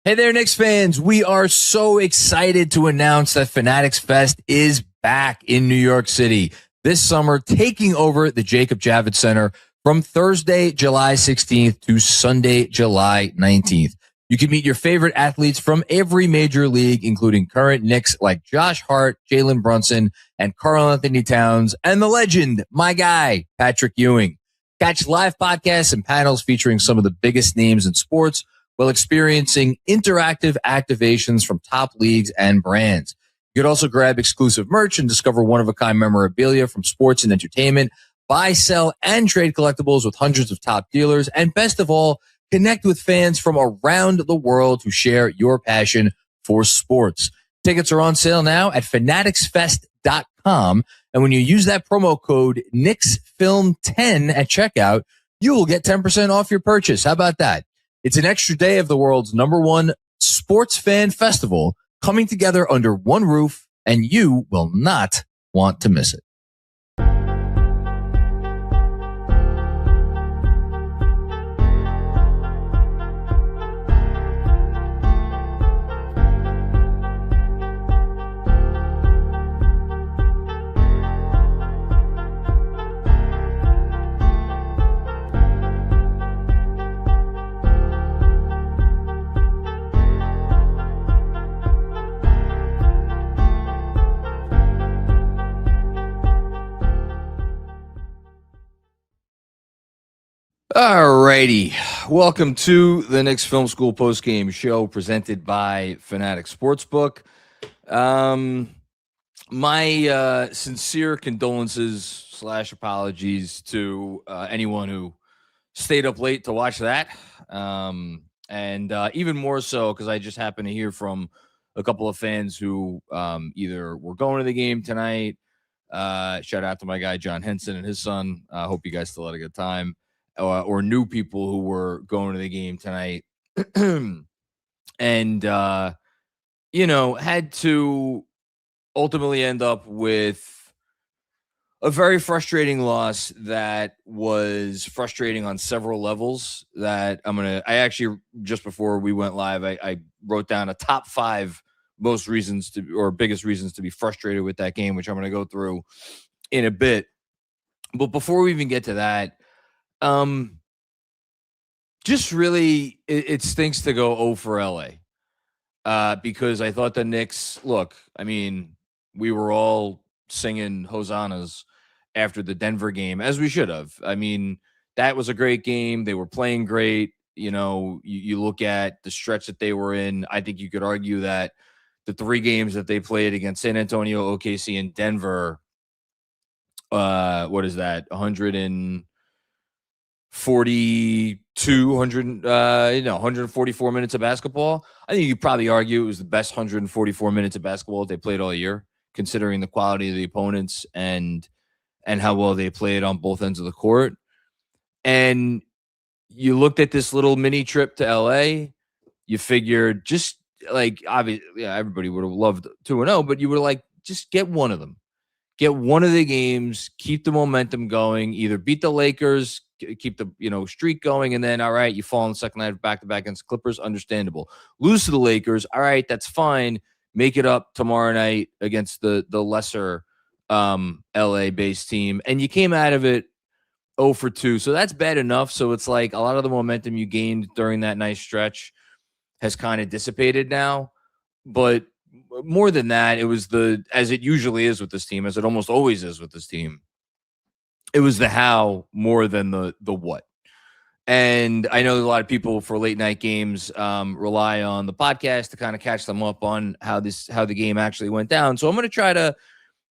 Hey there, Knicks fans. We are so excited to announce that Fanatics Fest is back in New York City this summer, taking over the Jacob Javits Center from Thursday, July 16th to Sunday, July 19th. You can meet your favorite athletes from every major league, including current Knicks like Josh Hart, Jalen Brunson, and Karl-Anthony Towns, and the legend, my guy, Patrick Ewing. Catch live podcasts and panels featuring some of the biggest names in sports, while experiencing interactive activations from top leagues and brands. You could also grab exclusive merch and discover one-of-a-kind memorabilia from sports and entertainment, buy, sell, and trade collectibles with hundreds of top dealers, and best of all, connect with fans from around the world who share your passion for sports. Tickets are on sale now at fanaticsfest.com, and when you use that promo code KnicksFilm10 at checkout, you will get 10% off your purchase. How about that? It's an extra day of the world's #1 sports fan festival coming together under one roof, and you will not want to miss it. Alrighty, welcome to the Knicks Film School Postgame Show presented by Fanatic Sportsbook. My sincere condolences / apologies to anyone who stayed up late to watch that, and even more so because I just happened to hear from a couple of fans who either were going to the game tonight. Shout out to my guy John Henson and his son. I hope you guys still had a good time. Or new people who were going to the game tonight and, had to ultimately end up with a very frustrating loss that was frustrating on several levels that I actually, just before we went live, I wrote down a top 5 biggest reasons to be frustrated with that game, which I'm going to go through in a bit. But before we even get to that, just really, it stinks to go 0 for LA, because I thought the Knicks, we were all singing hosannas after the Denver game, as we should have. That was a great game. They were playing great. You look at the stretch that they were in. I think you could argue that the 3 games that they played against San Antonio, OKC, and Denver, what is that? 144 minutes of basketball. I think you could probably argue it was the best 144 minutes of basketball they played all year, considering the quality of the opponents and how well they played on both ends of the court. And you looked at this little mini trip to LA, you figured just obviously, everybody would have loved 2-0, but you would just get one of them. Get one of the games, keep the momentum going, either beat the Lakers, keep the streak going, and then all right, you fall in the second night back-to-back against Clippers, understandable. Lose to the Lakers, all right, that's fine. Make it up tomorrow night against the lesser LA-based team, and you came out of it 0 for 2, so that's bad enough. So it's like a lot of the momentum you gained during that nice stretch has kind of dissipated now, but more than that, it was as it usually is with this team, as it almost always is with this team, it was the how more than the what. And I know a lot of people for late night games rely on the podcast to kind of catch them up on how the game actually went down. So I'm going to try to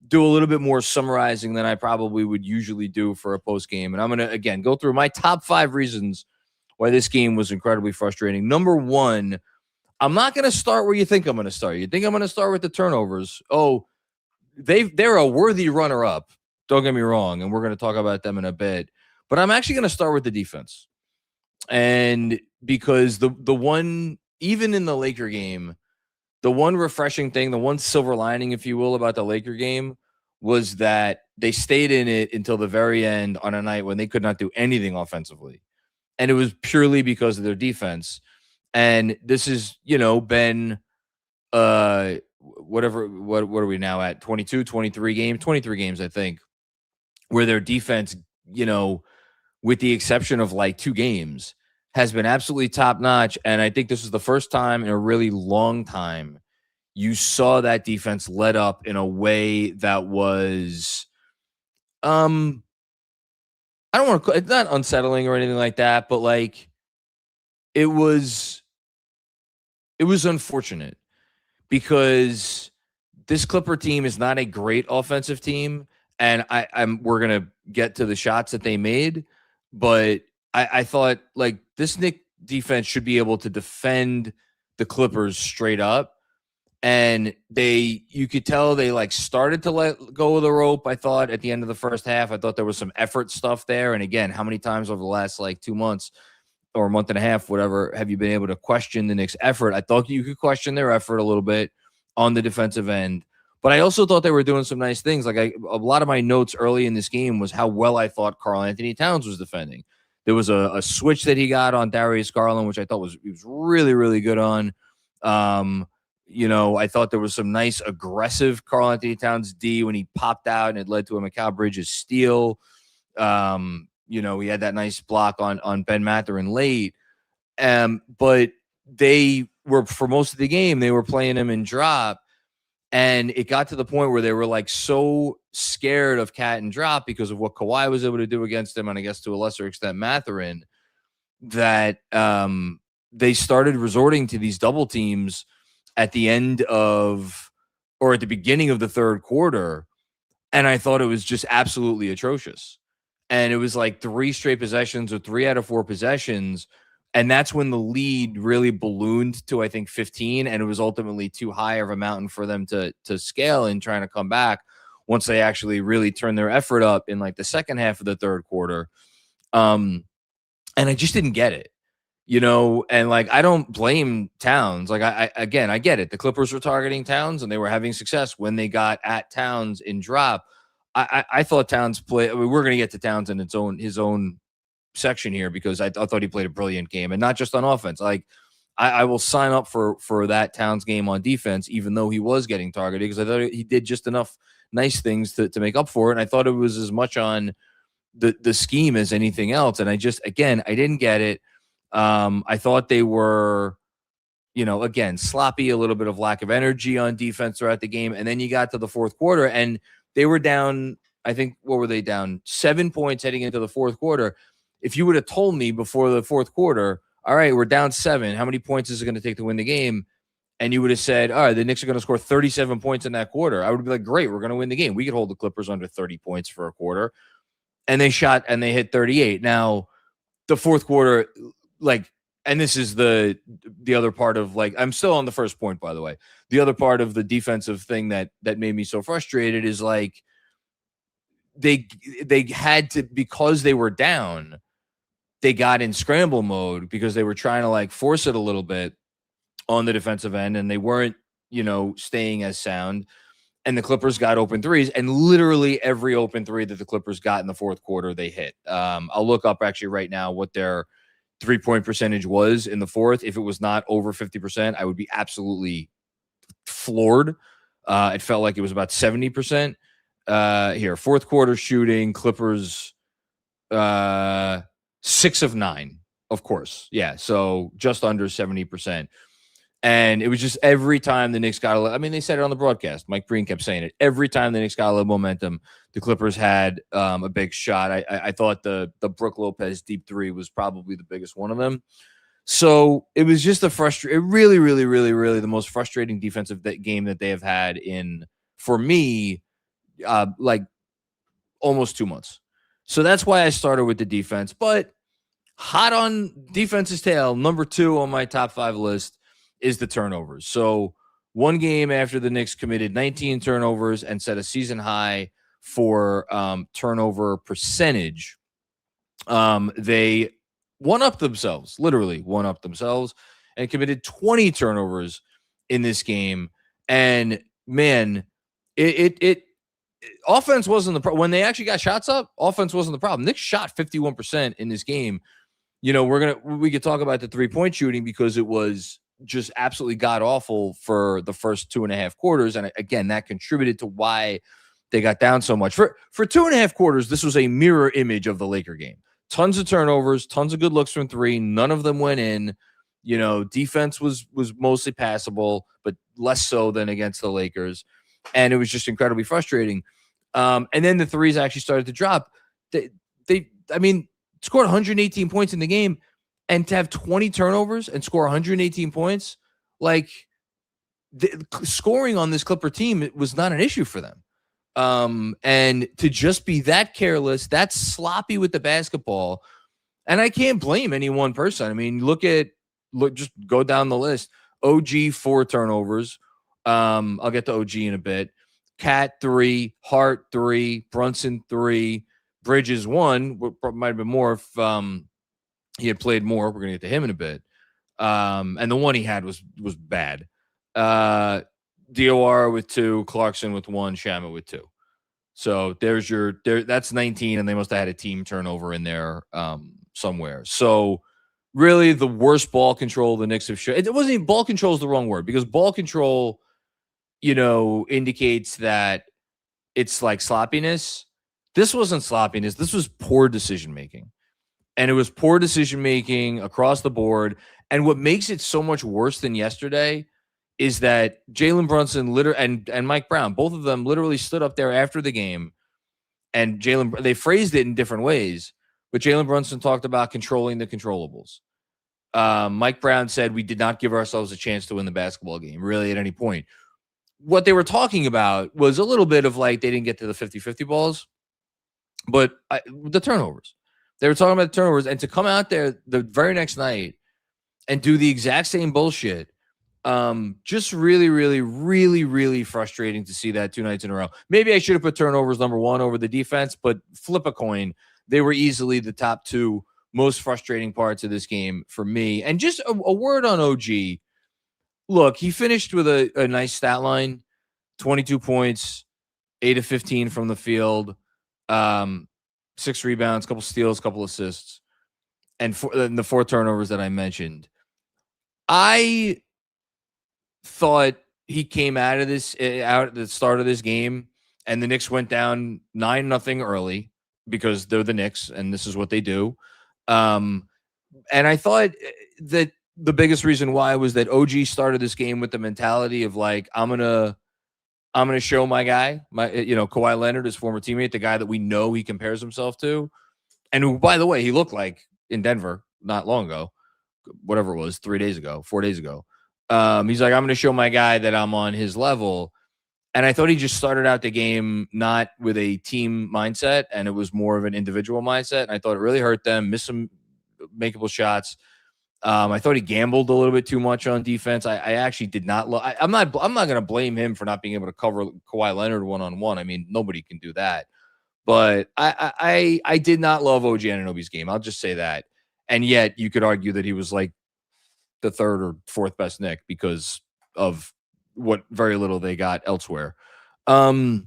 do a little bit more summarizing than I probably would usually do for a post game. And I'm going to, again, go through my top 5 reasons why this game was incredibly frustrating. Number 1, I'm not going to start where you think I'm going to start. You think I'm going to start with the turnovers. Oh, they're a worthy runner-up. Don't get me wrong, and we're going to talk about them in a bit. But I'm actually going to start with the defense. And because the one, even in the Laker game, the one refreshing thing, the one silver lining, if you will, about the Laker game was that they stayed in it until the very end on a night when they could not do anything offensively. And it was purely because of their defense. And this has, been what are we now at? 22, 23 games, I think, where their defense, with the exception of like 2 games, has been absolutely top notch. And I think this is the first time in a really long time you saw that defense let up in a way that was, I don't want to, it's not unsettling or anything like that, but like it was, unfortunate because this Clipper team is not a great offensive team. And we're going to get to the shots that they made, but I thought like this Knicks defense should be able to defend the Clippers straight up. And you could tell they like started to let go of the rope. I thought at the end of the first half, I thought there was some effort stuff there. And again, how many times over the last like 2 months or a month and a half, whatever, have you been able to question the Knicks' effort? I thought you could question their effort a little bit on the defensive end, but I also thought they were doing some nice things. Like a lot of my notes early in this game was how well I thought Karl-Anthony Towns was defending. There was a switch that he got on Darius Garland, which I thought he was really, really good on. I thought there was some nice aggressive Karl-Anthony Towns D when he popped out and it led to a Mikal Bridges steal. He had that nice block on Ben Mathurin late. But they were, for most of the game, they were playing him in drop. And it got to the point where they were like so scared of cat and drop because of what Kawhi was able to do against him, and I guess to a lesser extent Mathurin, that they started resorting to these double teams at the end of, or at the beginning of the third quarter. And I thought it was just absolutely atrocious. And it was like 3 straight possessions or 3 out of 4 possessions. And that's when the lead really ballooned to, I think, 15. And it was ultimately too high of a mountain for them to scale in trying to come back once they actually really turned their effort up in like the second half of the third quarter. And I just didn't get it. And like, I don't blame Towns. Like, I get it. The Clippers were targeting Towns and they were having success when they got at Towns in drop. I thought Towns played. I mean, we're going to get to Towns in his own section here because I thought he played a brilliant game, and not just on offense. Like, I will sign up for that Towns game on defense, even though he was getting targeted, because I thought he did just enough nice things to make up for it. And I thought it was as much on the scheme as anything else. And I didn't get it. I thought they were, again, sloppy, a little bit of lack of energy on defense throughout the game. And then you got to the fourth quarter and they were down, I think, what were they down? 7 points heading into the fourth quarter. If you would have told me before the fourth quarter, all right, we're down 7, how many points is it going to take to win the game? And you would have said, all right, the Knicks are going to score 37 points in that quarter, I would be like, great, we're going to win the game. We could hold the Clippers under 30 points for a quarter. And they shot and they hit 38. Now, the fourth quarter, like, and this is the other part of, like, I'm still on the first point, by the way. The other part of the defensive thing that made me so frustrated is, like, they had to, because they were down, they got in scramble mode because they were trying to, like, force it a little bit on the defensive end, and they weren't, staying as sound. And the Clippers got open threes, and literally every open three that the Clippers got in the fourth quarter, they hit. I'll look up actually right now what their 3-point percentage was in the fourth. If it was not over 50%, I would be absolutely floored. It felt like it was about 70%. Here, fourth quarter shooting, Clippers 6 of 9, of course. Yeah, so just under 70%. And it was just every time the Knicks got they said it on the broadcast. Mike Breen kept saying it. Every time the Knicks got a little momentum, the Clippers had a big shot. I thought the Brook Lopez deep three was probably the biggest one of them. So it was just really, really, really, really the most frustrating defensive game that they have had in, for me, like almost 2 months. So that's why I started with the defense. But hot on defense's tail, number 2 on my top 5 list is the turnovers. So one game after the Knicks committed 19 turnovers and set a season high for turnover percentage, they literally one up themselves and committed 20 turnovers in this game. And man, it offense wasn't the problem. When they actually got shots up, offense wasn't the problem. Knicks shot 51% in this game. we could talk about the 3-point shooting because it was just absolutely god awful for the first 2.5 quarters. And again, that contributed to why they got down so much. For 2.5 quarters, this was a mirror image of the Laker game. Tons of turnovers, tons of good looks from three. None of them went in. Defense was mostly passable, but less so than against the Lakers. And it was just incredibly frustrating. And then the threes actually started to drop. They scored 118 points in the game, and to have 20 turnovers and score 118 points, like scoring on this Clipper team, it was not an issue for them. And to just be that careless, that sloppy with the basketball, and I can't blame any one person. I mean, just go down the list. OG 4 turnovers. I'll get to OG in a bit. Cat 3, Hart 3, Brunson 3, Bridges 1. Might have been more if he had played more. We're gonna get to him in a bit. And the one he had was bad. DOR with 2, Clarkson with 1, Shamet with 2. So that's 19, and they must have had a team turnover in there somewhere. So really the worst ball control the Knicks have shown. It wasn't even ball control is the wrong word, because ball control, indicates that it's like sloppiness. This wasn't sloppiness. This was poor decision-making. And it was poor decision-making across the board. And what makes it so much worse than yesterday is that Jalen Brunson and Mike Brown, both of them literally stood up there after the game, and they phrased it in different ways, but Jalen Brunson talked about controlling the controllables. Mike Brown said we did not give ourselves a chance to win the basketball game, really, at any point. What they were talking about was a little bit of like they didn't get to the 50-50 balls, but the turnovers. They were talking about the turnovers, and to come out there the very next night and do the exact same bullshit, just really, really, really, really frustrating to see that 2 nights in a row. Maybe I should have put turnovers number 1 over the defense, but flip a coin. They were easily the top 2 most frustrating parts of this game for me. And just a word on OG. Look, he finished with a nice stat line, 22 points, 8 of 15 from the field, 6 rebounds, couple steals, couple assists, and the 4 turnovers that I mentioned. I thought he came out at the start of this game, and the Knicks went down 9-0 early because they're the Knicks and this is what they do. And I thought that the biggest reason why was that OG started this game with the mentality of like, I'm gonna show my guy, Kawhi Leonard, his former teammate, the guy that we know he compares himself to, and who, by the way, he looked like in Denver not long ago, whatever it was, 4 days ago. He's like, I'm going to show my guy that I'm on his level. And I thought he just started out the game not with a team mindset, and it was more of an individual mindset. And I thought it really hurt them, missed some makeable shots. I thought he gambled a little bit too much on defense. I actually did not. I'm not going to blame him for not being able to cover Kawhi Leonard one-on-one. I mean, nobody can do that. But I did not love OG Anunoby's game. I'll just say that. And yet you could argue that he was like the 3rd or 4th best Knick because of what very little they got elsewhere. So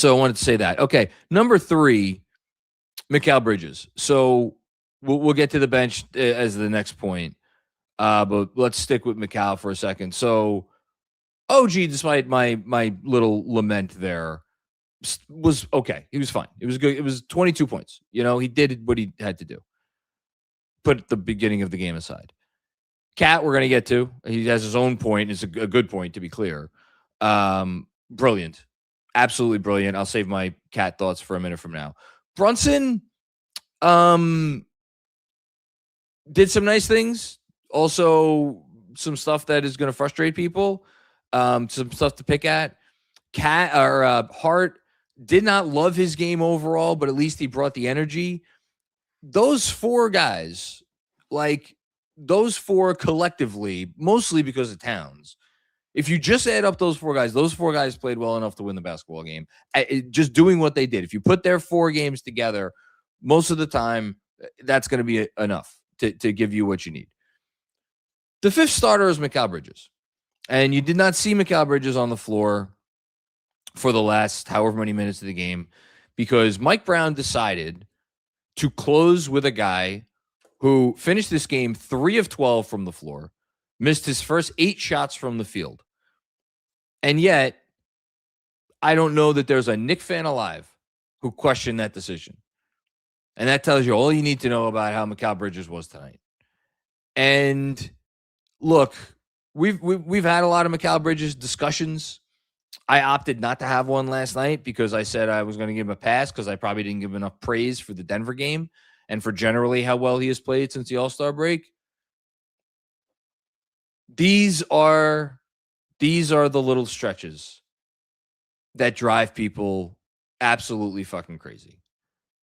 I wanted to say that. Okay, number 3, Mikal Bridges. So we'll get to the bench as the next point, but let's stick with Mikal for a second. So OG, despite my little lament there, was okay. He was fine. It was good. It was 22 points. He did what he had to do. Put the beginning of the game aside. Cat, we're going to get to. He has his own point. It's a good point, to be clear. Brilliant. Absolutely brilliant. I'll save my Cat thoughts for a minute from now. Brunson did some nice things. Also, some stuff that is going to frustrate people. Some stuff to pick at. Hart did not love his game overall, but at least he brought the energy. Those 4 guys, those 4 collectively, mostly because of Towns. If you just add up those 4 guys played well enough to win the basketball game. Just doing what they did. If you put their 4 games together, most of the time, that's going to be enough to give you what you need. The 5th starter is Mikal Bridges. And you did not see Mikal Bridges on the floor for the last however many minutes of the game because Mike Brown decided to close with a guy who finished this game 3 of 12 from the floor, missed his first 8 shots from the field. And yet, I don't know that there's a Knicks fan alive who questioned that decision. And that tells you all you need to know about how Mikal Bridges was tonight. And look, we've had a lot of Mikal Bridges discussions. I opted not to have one last night because I said I was going to give him a pass because I probably didn't give him enough praise for the Denver game and for generally how well he has played since the All-Star break. These are the little stretches that drive people absolutely fucking crazy.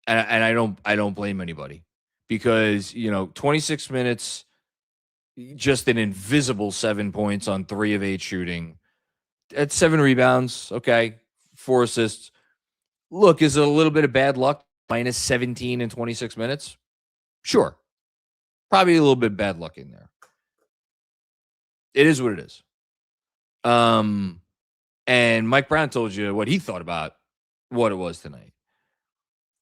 And I don't blame anybody because, 26 minutes, just an invisible 7 points on 3 of 8 shooting. At 7 rebounds, okay, 4 assists. Look, is it a little bit of bad luck? Minus 17 in 26 minutes? Sure. Probably a little bit of bad luck in there. It is what it is. And Mike Brown told you what he thought about what it was tonight.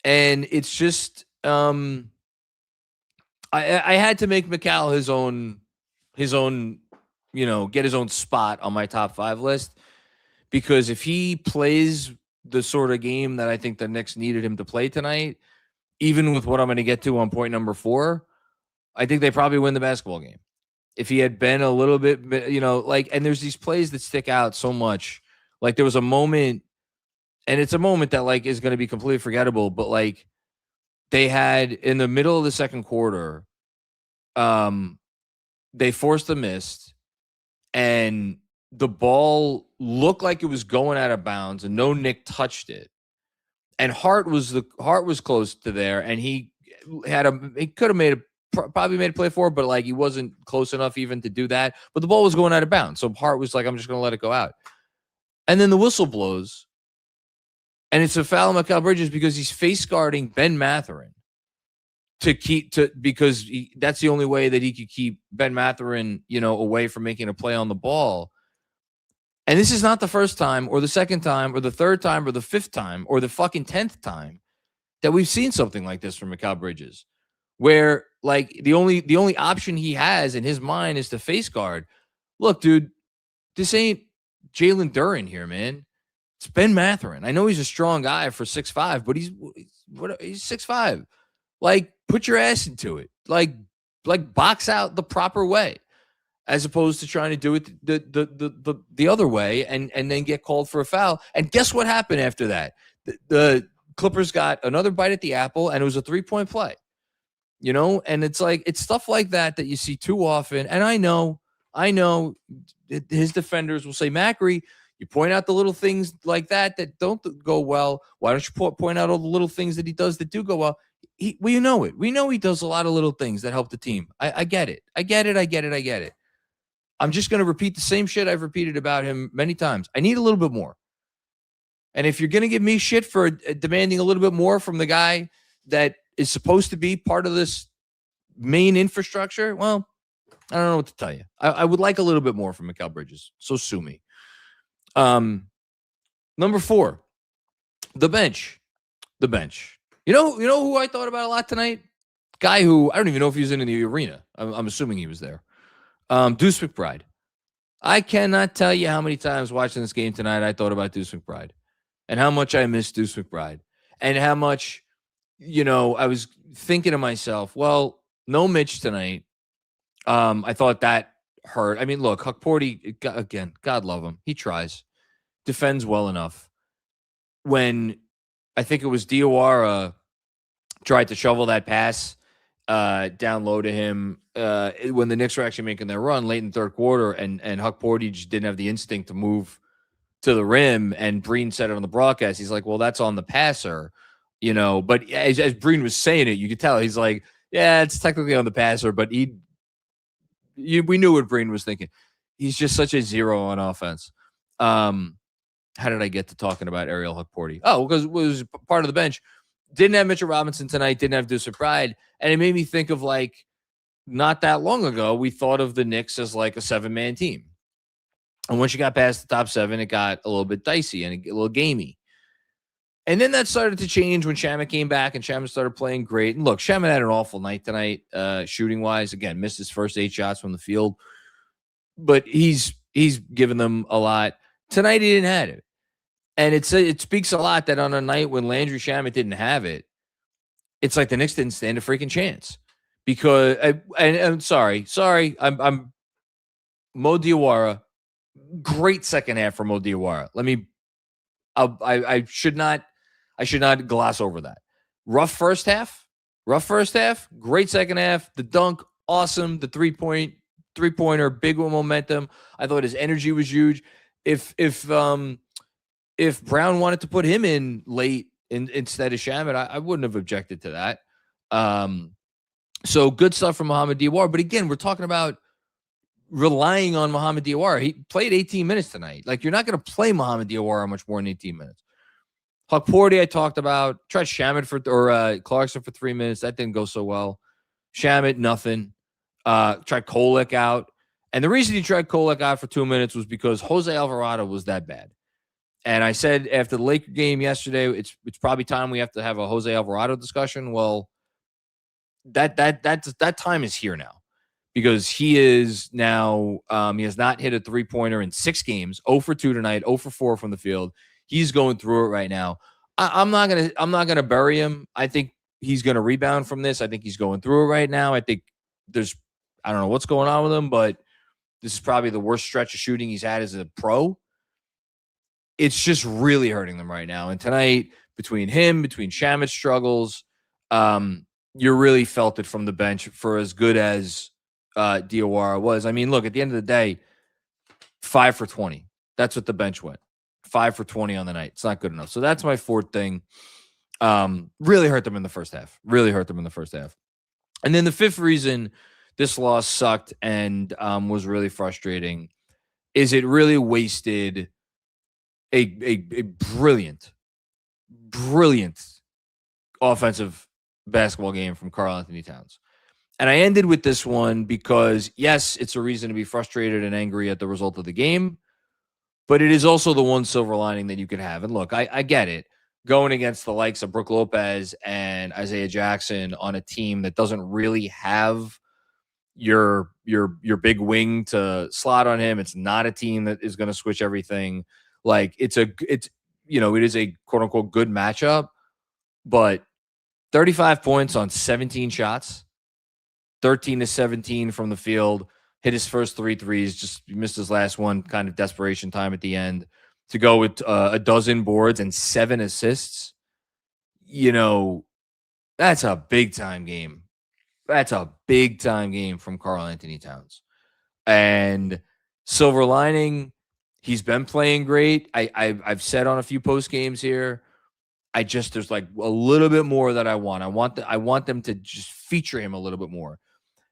And it's just I had to make Mikal his own, get his own spot on my top 5 list, because if he plays the sort of game that I think the Knicks needed him to play tonight, even with what I'm going to get to on point number 4, I think they probably win the basketball game. If he had been a little bit, and there's these plays that stick out so much. Like there was a moment, and it's a moment that is going to be completely forgettable, but they had in the middle of the second quarter, they forced a miss, and the ball looked like it was going out of bounds, and no Knick touched it. And Hart was close to there, and he could have probably made a play for it, but he wasn't close enough even to do that. But the ball was going out of bounds, so Hart was like, "I'm just going to let it go out." And then the whistle blows, and it's a foul on Mikal Bridges because he's face guarding Ben Mathurin because that's the only way that he could keep Ben Mathurin, away from making a play on the ball. And this is not the first time or the second time or the third time or the 5th time or the fucking 10th time that we've seen something like this from Mikal Bridges, where the only option he has in his mind is to face guard. Look, dude, this ain't Jalen Duren here, man. It's Ben Mathurin. I know he's a strong guy for 6'5", but he's 6'5". Put your ass into it. Box out the proper way, as opposed to trying to do it the other way and then get called for a foul. And guess what happened after that? The Clippers got another bite at the apple, and it was a 3-point play. And it's stuff like that you see too often. And I know his defenders will say, "Macri, you point out the little things like that don't go well. Why don't you point out all the little things that he does that do go well?" We know it. We know he does a lot of little things that help the team. I get it. I get it. I'm just going to repeat the same shit I've repeated about him many times. I need a little bit more. And if you're going to give me shit for demanding a little bit more from the guy that is supposed to be part of this main infrastructure, well, I don't know what to tell you. I would like a little bit more from Mikal Bridges. So sue me. Number 4, the bench. The bench. You know who I thought about a lot tonight? Guy who I don't even know if he was in the arena. I'm assuming he was there. Deuce McBride. I cannot tell you how many times watching this game tonight I thought about Deuce McBride and how much I miss Deuce McBride and how much, I was thinking to myself, well, no Mitch tonight. I thought that hurt. I mean, look, Huckporty, again, God love him. He tries. Defends well enough. When I think it was Diawara tried to shovel that pass down low to him when the Knicks were actually making their run late in the third quarter, and Huckporty just didn't have the instinct to move to the rim, and Breen said it on the broadcast. He's like, "Well, that's on the passer," But as Breen was saying it, you could tell he's like, "Yeah, it's technically on the passer," but we knew what Breen was thinking. He's just such a zero on offense. How did I get to talking about Ariel Huckporty? Oh, because it was part of the bench. Didn't have Mitchell Robinson tonight. Didn't have Deuce McBride. And it made me think of not that long ago, we thought of the Knicks as a 7-man team. And once you got past the top 7, it got a little bit dicey and a little gamey. And then that started to change when Shamet came back and Shamet started playing great. And look, Shamet had an awful night tonight, shooting wise. Again, missed his first 8 shots from the field, but he's given them a lot. Tonight he didn't have it. And it speaks a lot that on a night when Landry Shamet didn't have it, it's like the Knicks didn't stand a freaking chance. Because I'm sorry, I'm Mo Diawara, great second half for Mo Diawara. I should not gloss over that. Rough first half, great second half. The dunk, awesome. The three-pointer, big momentum. I thought his energy was huge. If Brown wanted to put him in late instead of Shamet, I wouldn't have objected to that. So good stuff from Mohamed Diawara. But again, we're talking about relying on Mohamed Diawara. He played 18 minutes tonight. Like, you're not going to play Mohamed Diawara much more than 18 minutes. Huck Porty, I talked about. Tried Shamet or Clarkson for 3 minutes. That didn't go so well. Shamet, nothing. Tried Kolek out. And the reason he tried Kolek out for 2 minutes was because Jose Alvarado was that bad. And I said after the Laker game yesterday, it's probably time we have to have a Jose Alvarado discussion. Well, that time is here now, because he is now he has not hit a 3-pointer in 6 games. 0 for 2 tonight, 0 for 4 from the field. He's going through it right now. I'm not gonna bury him. I think he's gonna rebound from this. I think he's going through it right now. I think I don't know what's going on with him, but this is probably the worst stretch of shooting he's had as a pro. It's just really hurting them right now. And tonight, between Shamet's struggles, you really felt it from the bench for as good as Diawara was. I mean, look, at the end of the day, 5 for 20. That's what the bench went. 5 for 20 on the night. It's not good enough. So that's my fourth thing. Really hurt them in the first half. And then the fifth reason this loss sucked and was really frustrating is it really wasted a brilliant offensive basketball game from Karl-Anthony Towns. And I ended with this one because, yes, it's a reason to be frustrated and angry at the result of the game, but it is also the one silver lining that you could have. And look, I get it. Going against the likes of Brook Lopez and Isaiah Jackson on a team that doesn't really have your big wing to slot on him. It's not a team that is going to switch everything. Like, it is a quote unquote good matchup, but 35 points on 17 shots, 13 to 17 from the field, hit his first 3 threes, just missed his last one, kind of desperation time at the end, to go with a dozen boards and 7 assists. That's a big time game. That's a big time game from Karl-Anthony Towns. And silver lining, he's been playing great. I've said on a few post games here, there's like a little bit more that I want. I want them to just feature him a little bit more.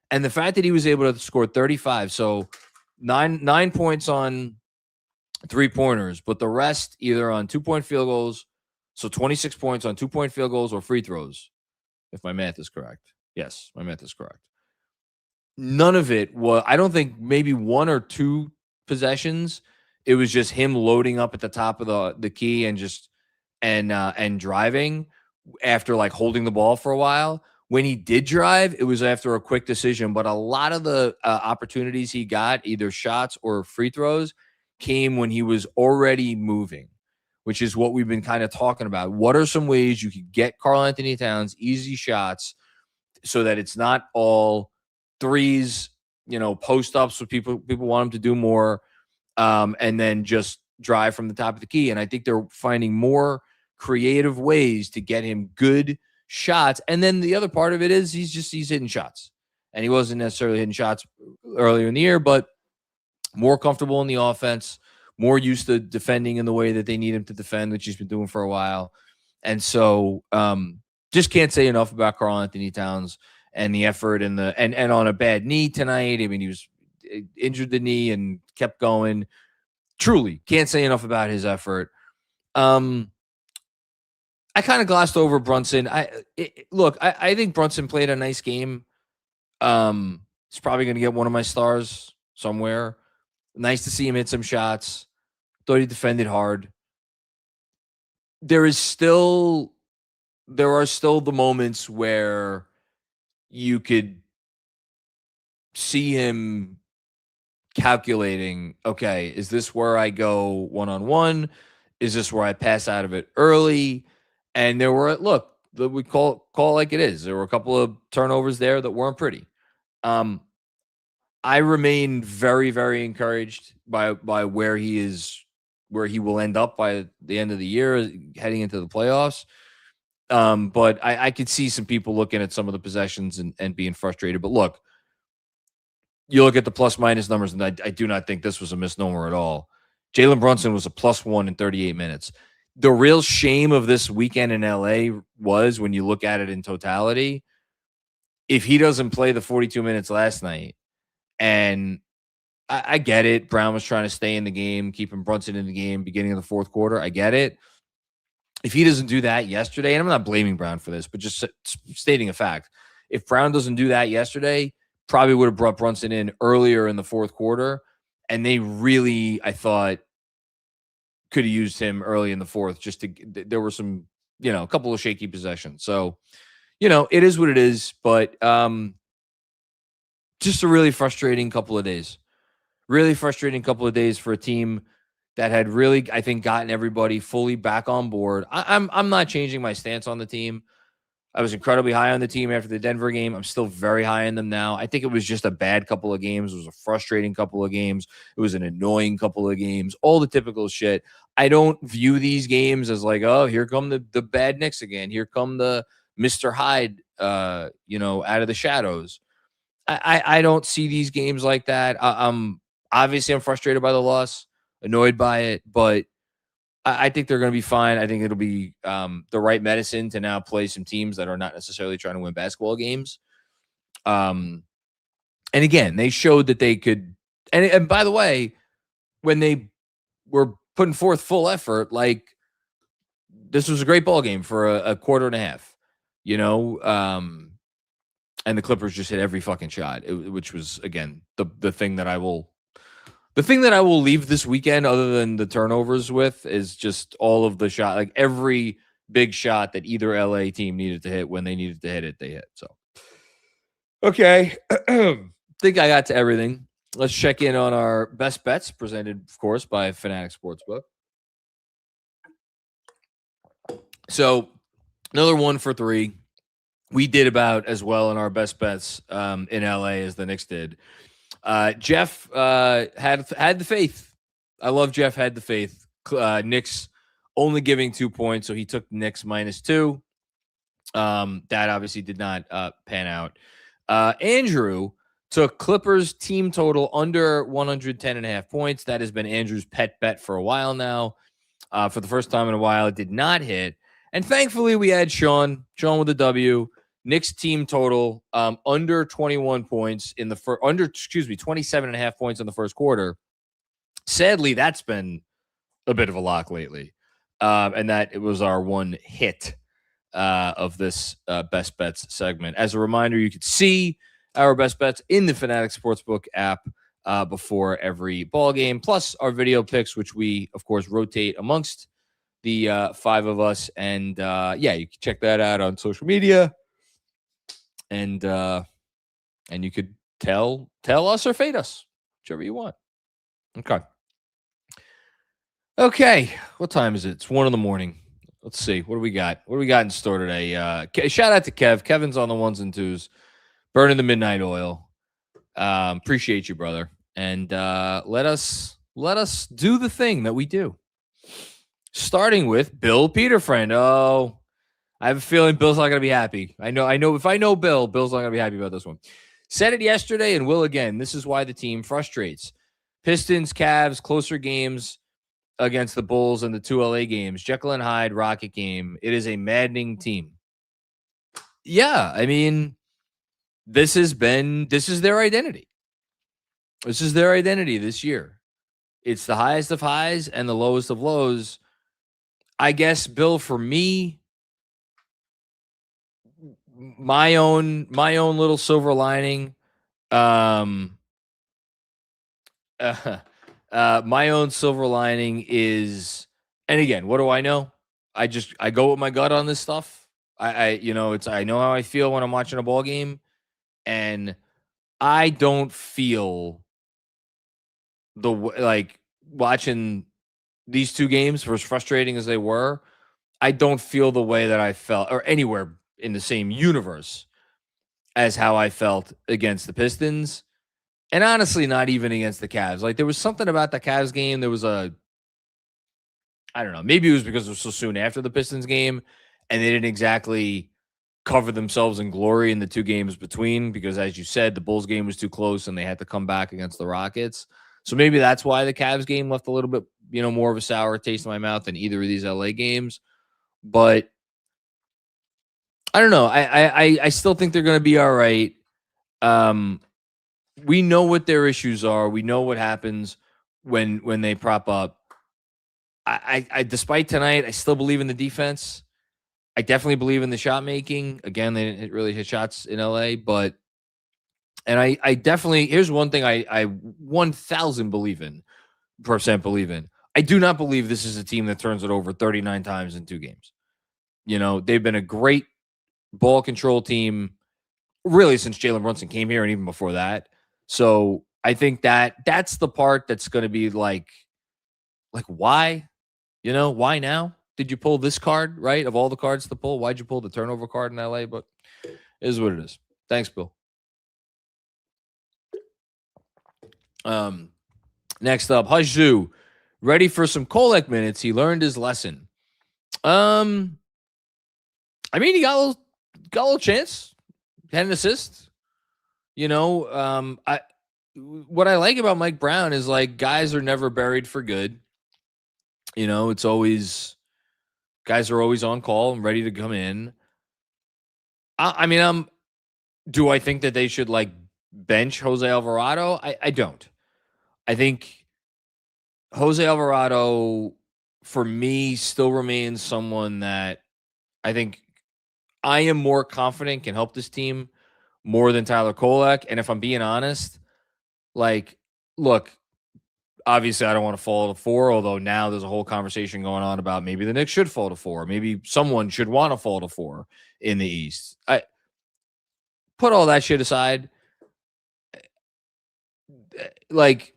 And the fact that he was able to score 35, so 9 points on 3-pointers, but the rest either on 2-point field goals, so 26 points on 2-point field goals or free throws, if my math is correct. Yes, my math is correct. None of it was, I don't think, maybe 1 or 2 possessions. It was just him loading up at the top of the key and just and driving after like holding the ball for a while. When he did drive, it was after a quick decision, but a lot of the opportunities he got, either shots or free throws, came when he was already moving, which is what we've been kind of talking about. What are some ways you could get Karl-Anthony Towns easy shots so that it's not all threes, post ups with people want him to do more, and then just drive from the top of the key. And I think they're finding more creative ways to get him good shots. And then the other part of it is he's hitting shots, and he wasn't necessarily hitting shots earlier in the year, but more comfortable in the offense, more used to defending in the way that they need him to defend, which he's been doing for a while. And so just can't say enough about Karl-Anthony Towns and the effort and on a bad knee tonight. I mean, he was injured the knee and kept going. Truly can't say enough about his effort. I kind of glossed over Brunson. I think Brunson played a nice game. He's probably going to get one of my stars somewhere. Nice to see him hit some shots. Thought he defended hard. there are still the moments where you could see him calculating, okay, is this where I go one-on-one? Is this where I pass out of it early? And there were, we call it like it is. There were a couple of turnovers there that weren't pretty. I remain very, very encouraged by where he is, where he will end up by the end of the year, heading into the playoffs. But I could see some people looking at some of the possessions and being frustrated. But look, you look at the plus minus numbers, and I do not think this was a misnomer at all. Jalen Brunson was a +1 in 38 minutes. The real shame of this weekend in LA was, when you look at it in totality, if he doesn't play the 42 minutes last night, and I get it, Brown was trying to stay in the game, keeping Brunson in the game, beginning of the fourth quarter. I get it. If he doesn't do that yesterday, and I'm not blaming Brown for this, but just stating a fact, if Brown doesn't do that yesterday, probably would have brought Brunson in earlier in the fourth quarter. And they really, I thought, could have used him early in the fourth. There were some, a couple of shaky possessions. So, it is what it is. But just a really frustrating couple of days. Really frustrating couple of days for a team that had really, I think, gotten everybody fully back on board. I'm not changing my stance on the team. I was incredibly high on the team after the Denver game. I'm still very high on them now. I think it was just a bad couple of games. It was a frustrating couple of games. It was an annoying couple of games. All the typical shit. I don't view these games as like, oh, here come the bad Knicks again. Here come the Mr. Hyde, out of the shadows. I don't see these games like that. I'm frustrated by the loss, annoyed by it, but I think they're going to be fine. I think it'll be the right medicine to now play some teams that are not necessarily trying to win basketball games. And again, they showed that they could. And by the way, when they were putting forth full effort, like, this was a great ball game for a quarter and a half, and the Clippers just hit every fucking shot, which was, again, the thing that I will leave this weekend, other than the turnovers, with, is just all of the shot, like every big shot that either LA team needed to hit when they needed to hit it, they hit. So, okay. Think I got to everything. Let's check in on our best bets, presented, of course, by Fanatic Sportsbook. So, another 1 for 3. We did about as well in our best bets in LA as the Knicks did. Jeff had the faith. I love Jeff had the faith. Knicks only giving 2 points, so he took Knicks -2. That obviously did not pan out. Andrew took Clippers team total under 110.5 points. That has been Andrew's pet bet for a while now. For the first time in a while, it did not hit. And thankfully, we had Sean with a W. Knicks team total under 21 points in the 27.5 points in the first quarter. Sadly, that's been a bit of a lock lately. And that it was our one hit of this best bets segment. As a reminder, you could see our best bets in the Fanatic Sportsbook app before every ball game, plus our video picks, which we, of course, rotate amongst the 5 of us. And you can check that out on social media. And you could tell us or fade us, whichever you want. Okay. What time is it? It's 1 a.m. Let's see. What do we got? What do we got in store today? Shout out to Kev. Kevin's on the 1s and 2s, burning the midnight oil. Appreciate you, brother. And let us do the thing that we do. Starting with Bill Peterfriend. Oh, I have a feeling Bill's not going to be happy. I know. If I know Bill's not going to be happy about this one. Said it yesterday and will again. This is why the team frustrates. Pistons, Cavs, closer games against the Bulls and the 2 LA games. Jekyll and Hyde, Rocket game. It is a maddening team. Yeah, I mean, this is their identity. This is their identity this year. It's the highest of highs and the lowest of lows. I guess, Bill, for me, my own little silver lining, my own silver lining is, and again, what do I know? I go with my gut on this stuff. I know how I feel when I'm watching a ball game, and I don't feel like watching these two games, for as frustrating as they were, I don't feel the way that I felt or anywhere in the same universe as how I felt against the Pistons. And honestly, not even against the Cavs. Like, there was something about the Cavs game. There was I don't know, maybe it was because it was so soon after the Pistons game and they didn't exactly cover themselves in glory in the two games between, because as you said, the Bulls game was too close and they had to come back against the Rockets. So maybe that's why the Cavs game left a little bit, more of a sour taste in my mouth than either of these LA games. But I don't know. I still think they're going to be all right. We know what their issues are. We know what happens when they prop up. I despite tonight, I still believe in the defense. I definitely believe in the shot making. Again, they didn't really hit shots in LA, and I definitely, here's one thing I 1,000% believe in. I do not believe this is a team that turns it over 39 times in 2 games. They've been a great ball control team really since Jalen Brunson came here and even before that. So I think that's the part that's going to be like why? Why now? Did you pull this card, right? Of all the cards to pull, why'd you pull the turnover card in LA? But it is what it is. Thanks, Bill. Next up, Hajdu, ready for some Kolek minutes. He learned his lesson. I mean, he got a little chance, had an assist. What I like about Mike Brown is, like, guys are never buried for good. It's always, guys are always on call and ready to come in. Do I think that they should, like, bench Jose Alvarado? I don't. I think Jose Alvarado, for me, still remains someone that I think I am more confident can help this team more than Tyler Kolek. And if I'm being honest, like, look, obviously I don't want to fall to 4, although now there's a whole conversation going on about maybe the Knicks should fall to 4. Maybe someone should want to fall to 4 in the East. I put all that shit aside. Like,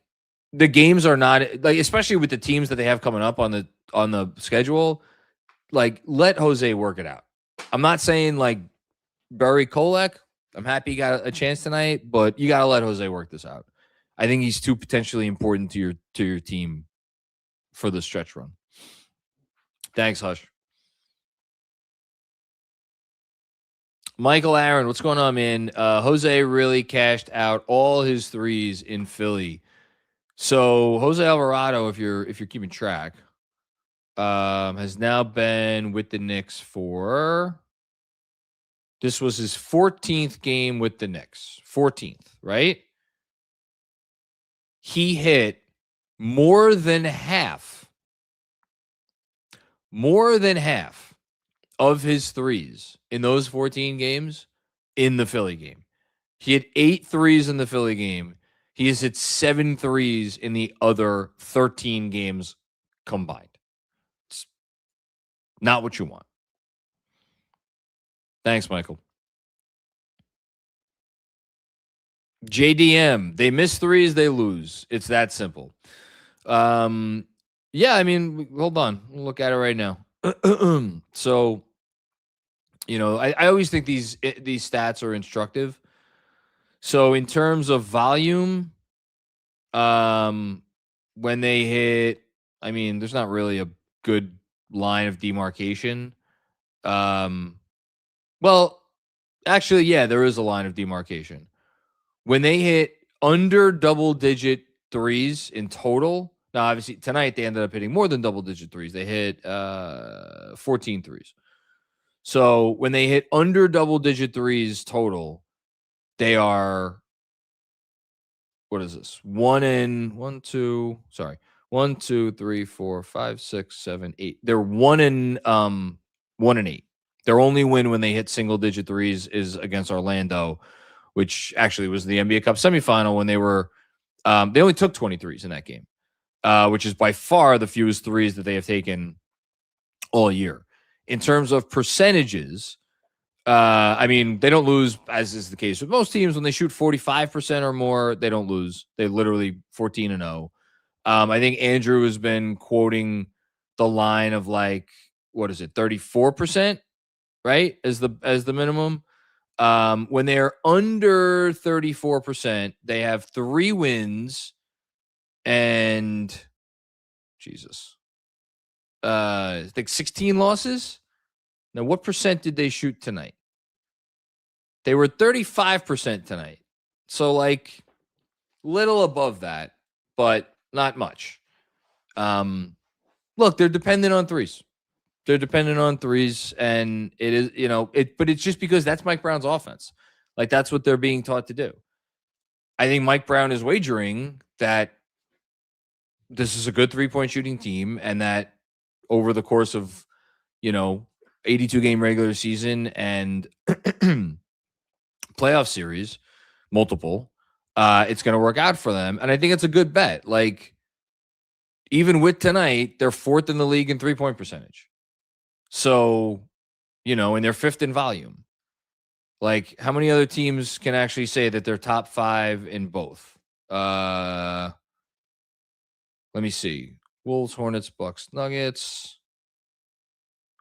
the games are not, like, especially with the teams that they have coming up on the schedule, like, let Jose work it out. I'm not saying, like, bury Kolek. I'm happy he got a chance tonight, but you got to let Jose work this out. I think he's too potentially important to your team for the stretch run. Thanks, Hush. Michael Aaron, what's going on, man? Jose really cashed out all his threes in Philly. So Jose Alvarado, if you're keeping track, has now been with the Knicks for, this was his 14th game with the Knicks. 14th, right? He hit more than half of his threes in those 14 games in the Philly game. He had 8 threes in the Philly game. He has hit 7 threes in the other 13 games combined. It's not what you want. Thanks, Michael. JDM, they miss threes, they lose. It's that simple. Yeah, I mean, hold on. We'll look at it right now. So, I always think these stats are instructive. So in terms of volume, when they hit, I mean, there's not really a good line of demarcation. Well, actually, yeah, there is a line of demarcation. When they hit under double-digit threes in total, now obviously tonight they ended up hitting more than double-digit threes. They hit 14 threes. So when they hit under double-digit threes total, they are, what is this? 1 2, 3, 4, 5, 6, 7, 8. They're 1 and 8. Their only win when they hit single-digit threes is against Orlando, which actually was the NBA Cup semifinal when they were, they only took 23s in that game, which is by far the fewest threes that they have taken all year. in terms of percentages, I mean, they don't lose, as is the case with most teams. When they shoot 45% or more, they don't lose. They literally 14-0. I think Andrew has been quoting the line of like, what is it, 34%, right? As the minimum. When they're under 34%, they have 3 wins and Jesus. I think 16 losses. Now, what percent did they shoot tonight? They were 35% tonight. So, like, little above that, but not much. Look, they're dependent on threes. They're dependent on threes, and it is, but it's just because that's Mike Brown's offense. Like, that's what they're being taught to do. I think Mike Brown is wagering that this is a good 3-point shooting team, and that over the course of, 82-game regular season and playoff series, multiple, it's going to work out for them. And I think it's a good bet. Like, even with tonight, they're 4th in the league in 3-point percentage. So, and they're 5th in volume. Like, how many other teams can actually say that they're top 5 in both? Let me see. Wolves, Hornets, Bucks, Nuggets.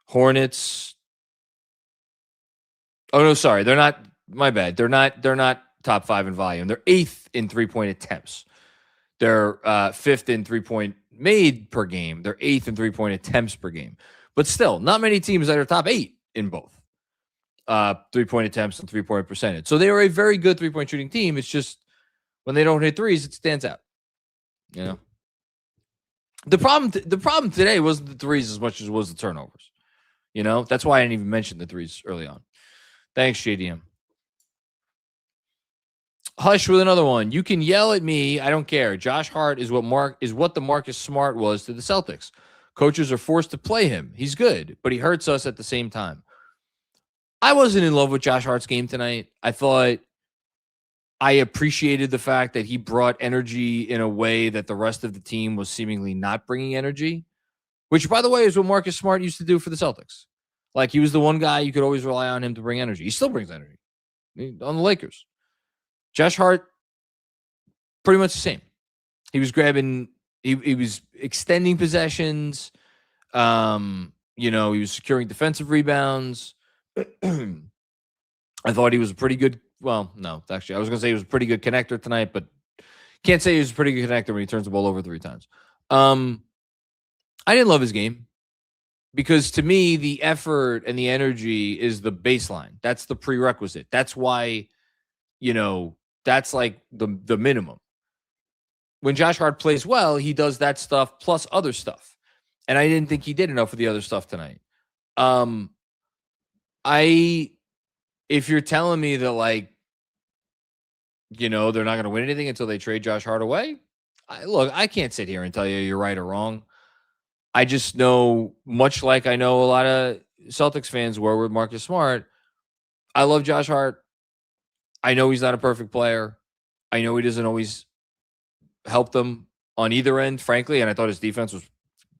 Hornets. Oh, no, sorry. They're not. My bad. They're not top 5 in volume. They're 8th in 3-point attempts. They're 5th in 3-point made per game. They're 8th in 3-point attempts per game. But still, not many teams that are top 8 in both 3-point attempts and 3-point percentage. So they are a very good 3-point shooting team. It's just when they don't hit threes, it stands out. The problem today wasn't the threes as much as it was the turnovers. That's why I didn't even mention the threes early on. Thanks, JDM. Hush with another one. You can yell at me. I don't care. Josh Hart is what the Marcus Smart was to the Celtics. Coaches are forced to play him. He's good, but he hurts us at the same time. I wasn't in love with Josh Hart's game tonight. I thought I appreciated the fact that he brought energy in a way that the rest of the team was seemingly not bringing energy, which, by the way, is what Marcus Smart used to do for the Celtics. Like, he was the one guy you could always rely on him to bring energy. He still brings energy on the Lakers. Josh Hart, pretty much the same. He was grabbing, he was extending possessions. He was securing defensive rebounds. I thought he was a pretty good, well, no, actually, I was going to say he was a pretty good connector tonight, but can't say he was a pretty good connector when he turns the ball over 3 times. I didn't love his game because, to me, the effort and the energy is the baseline. That's the prerequisite. That's why, that's like the minimum. When Josh Hart plays well, he does that stuff plus other stuff. And I didn't think he did enough of the other stuff tonight. If you're telling me that, like, they're not going to win anything until they trade Josh Hart away, I can't sit here and tell you you're right or wrong. I just know, much like I know a lot of Celtics fans were with Marcus Smart, I love Josh Hart. I know he's not a perfect player. I know he doesn't always help them on either end, frankly, and I thought his defense was,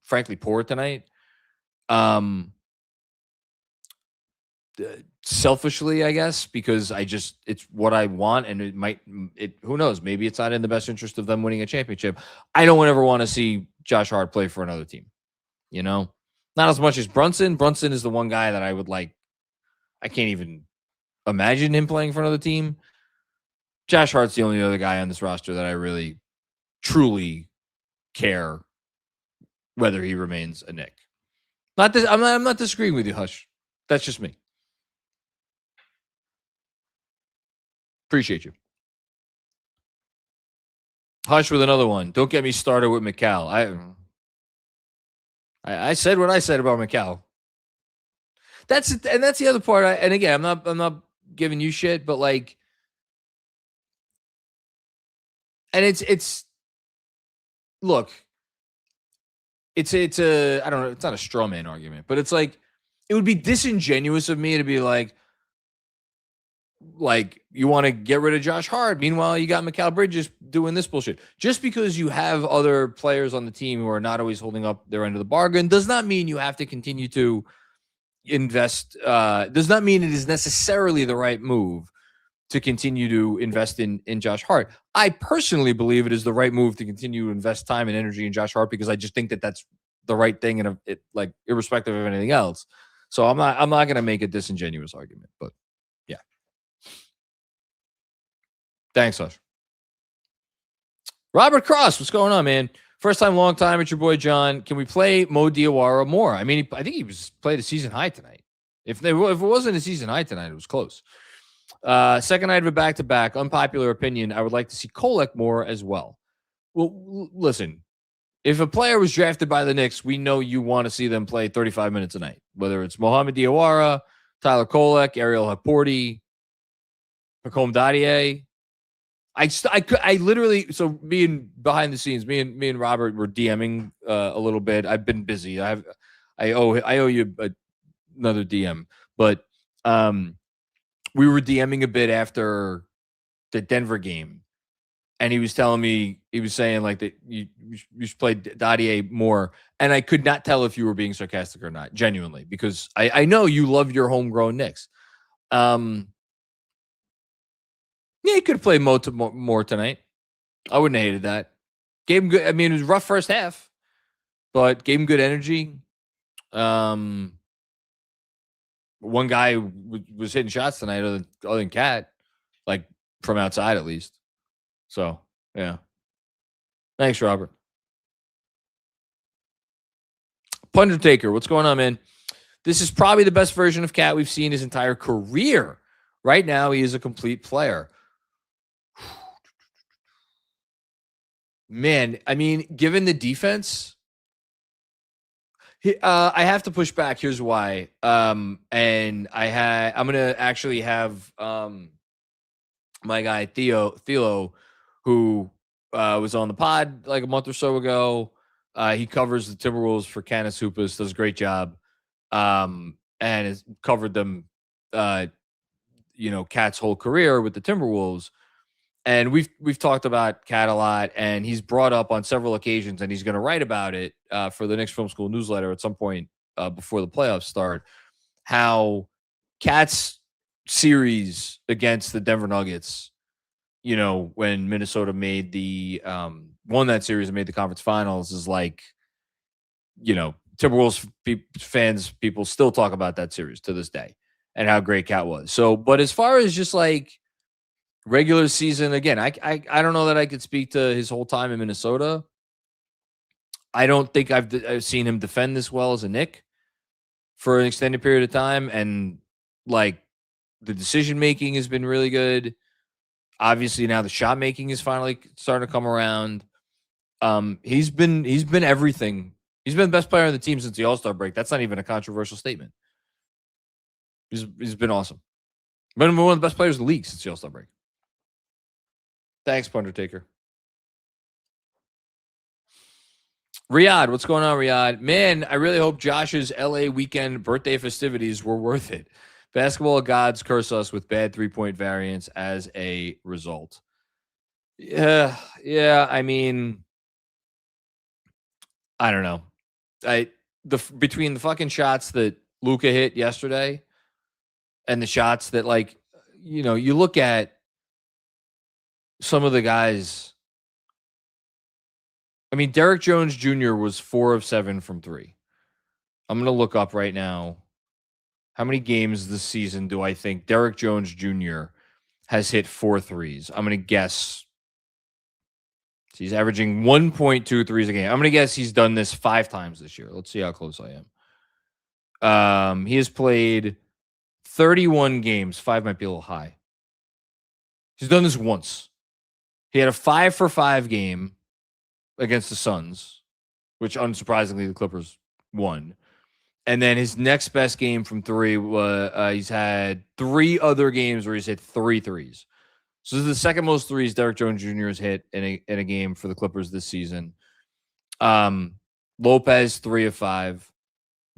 frankly, poor tonight. Selfishly, I guess, because it's what I want, and who knows, maybe it's not in the best interest of them winning a championship. I don't ever want to see Josh Hart play for another team, not as much as Brunson. Brunson is the one guy that I would like. I can't even imagine him playing for another team. Josh Hart's the only other guy on this roster that I really, truly care whether he remains a Knick. I'm not disagreeing with you, Hush. That's just me. Appreciate you. Hush with another one. Don't get me started with Mikal. I said what I said about Mikal. That's the other part. And again, I'm not giving you shit, but like, and it's look, it's a, I don't know, it's not a straw man argument, but it's like, it would be disingenuous of me to be like you want to get rid of Josh Hart. Meanwhile, you got Mikal Bridges doing this bullshit. Just because you have other players on the team who are not always holding up their end of the bargain does not mean you have to continue to invest does not mean it is necessarily the right move to continue to invest in Josh Hart. I personally believe it is the right move to continue to invest time and energy in Josh Hart because I just think that that's the right thing, and like irrespective of anything else. So I'm not going to make a disingenuous argument, but yeah. Thanks, Josh. Robert Cross, what's going on, man? First time, long time. It's your boy John. Can we play Mo Diawara more? I mean, I think he played a season high tonight. If it wasn't a season high tonight, it was close. Second night of a back-to-back. Unpopular opinion. I would like to see Kolek more as well. Well, listen. If a player was drafted by the Knicks, we know you want to see them play 35 minutes a night. Whether it's Mohamed Diawara, Tyler Kolek, Ariel Haporti, Hakoum Dadier. I literally, so being behind the scenes, me and Robert were DMing a little bit. I've been busy. I owe you another DM, but we were DMing a bit after the Denver game, and he was telling me, he was saying like that you should play Dadier more, and I could not tell if you were being sarcastic or not, genuinely, because I know you love your homegrown Knicks. Yeah, he could have played more tonight. I wouldn't have hated that. Gave him good. I mean, it was a rough first half, but gave him good energy. One guy was hitting shots tonight, other than Cat, like from outside at least. So yeah, thanks, Robert. Undertaker, what's going on, man? This is probably the best version of Cat we've seen his entire career. Right now, he is a complete player. Man, I mean, given the defense, I have to push back. Here's why. And I'm gonna actually have my guy Theo, who was on the pod like a month or so ago. He covers the Timberwolves for Canis Hoopus, does a great job, and has covered them, Cat's whole career with the Timberwolves. And we've talked about Cat a lot, and he's brought up on several occasions, and he's going to write about it for the Knicks Film School newsletter at some point before the playoffs start, how Cat's series against the Denver Nuggets, when Minnesota made won that series and made the conference finals, is like, Timberwolves fans, people still talk about that series to this day and how great Cat was. So, but as far as just like regular season, again, I don't know that I could speak to his whole time in Minnesota. I don't think I've seen him defend this well as a Knick for an extended period of time, and like the decision making has been really good. Obviously, now the shot making is finally starting to come around. He's been everything. He's been the best player on the team since the All-Star break. That's not even a controversial statement. He's been awesome. Been one of the best players in the league since the All-Star break. Thanks, Undertaker. Riyadh, what's going on, Riyadh? Man, I really hope Josh's LA weekend birthday festivities were worth it. Basketball gods curse us with bad three-point variance as a result. Yeah. I mean, I don't know. Between the fucking shots that Luka hit yesterday and the shots that, like, you look at some of the guys. I mean, Derek Jones Jr. was 4 of 7 from 3. I'm going to look up right now. How many games this season do I think Derek Jones Jr. has hit 4 threes? I'm going to guess. He's averaging 1.2 threes a game. I'm going to guess he's done this 5 times this year. Let's see how close I am. He has played 31 games. 5 might be a little high. He's done this once. He had a 5-for-5 game against the Suns, which unsurprisingly the Clippers won. And then his next best game from 3 was he's had 3 other games where he's hit 3 threes. So this is the second most threes Derek Jones Jr. has hit in a game for the Clippers this season. Lopez 3 of 5,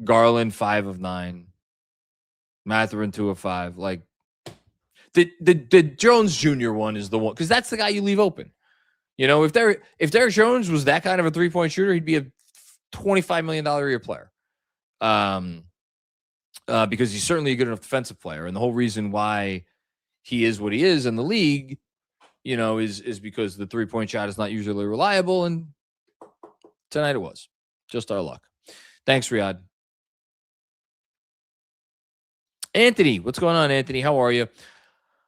Garland 5 of 9, Mathurin 2 of 5. Like the Jones Jr. one is the one, because that's the guy you leave open. If Derek Jones was that kind of a 3-point shooter, he'd be a $25 million a year player. because he's certainly a good enough defensive player. And the whole reason why he is what he is in the league, is because the 3-point shot is not usually reliable. And tonight it was. Just our luck. Thanks, Riyadh. Anthony, what's going on, Anthony? How are you?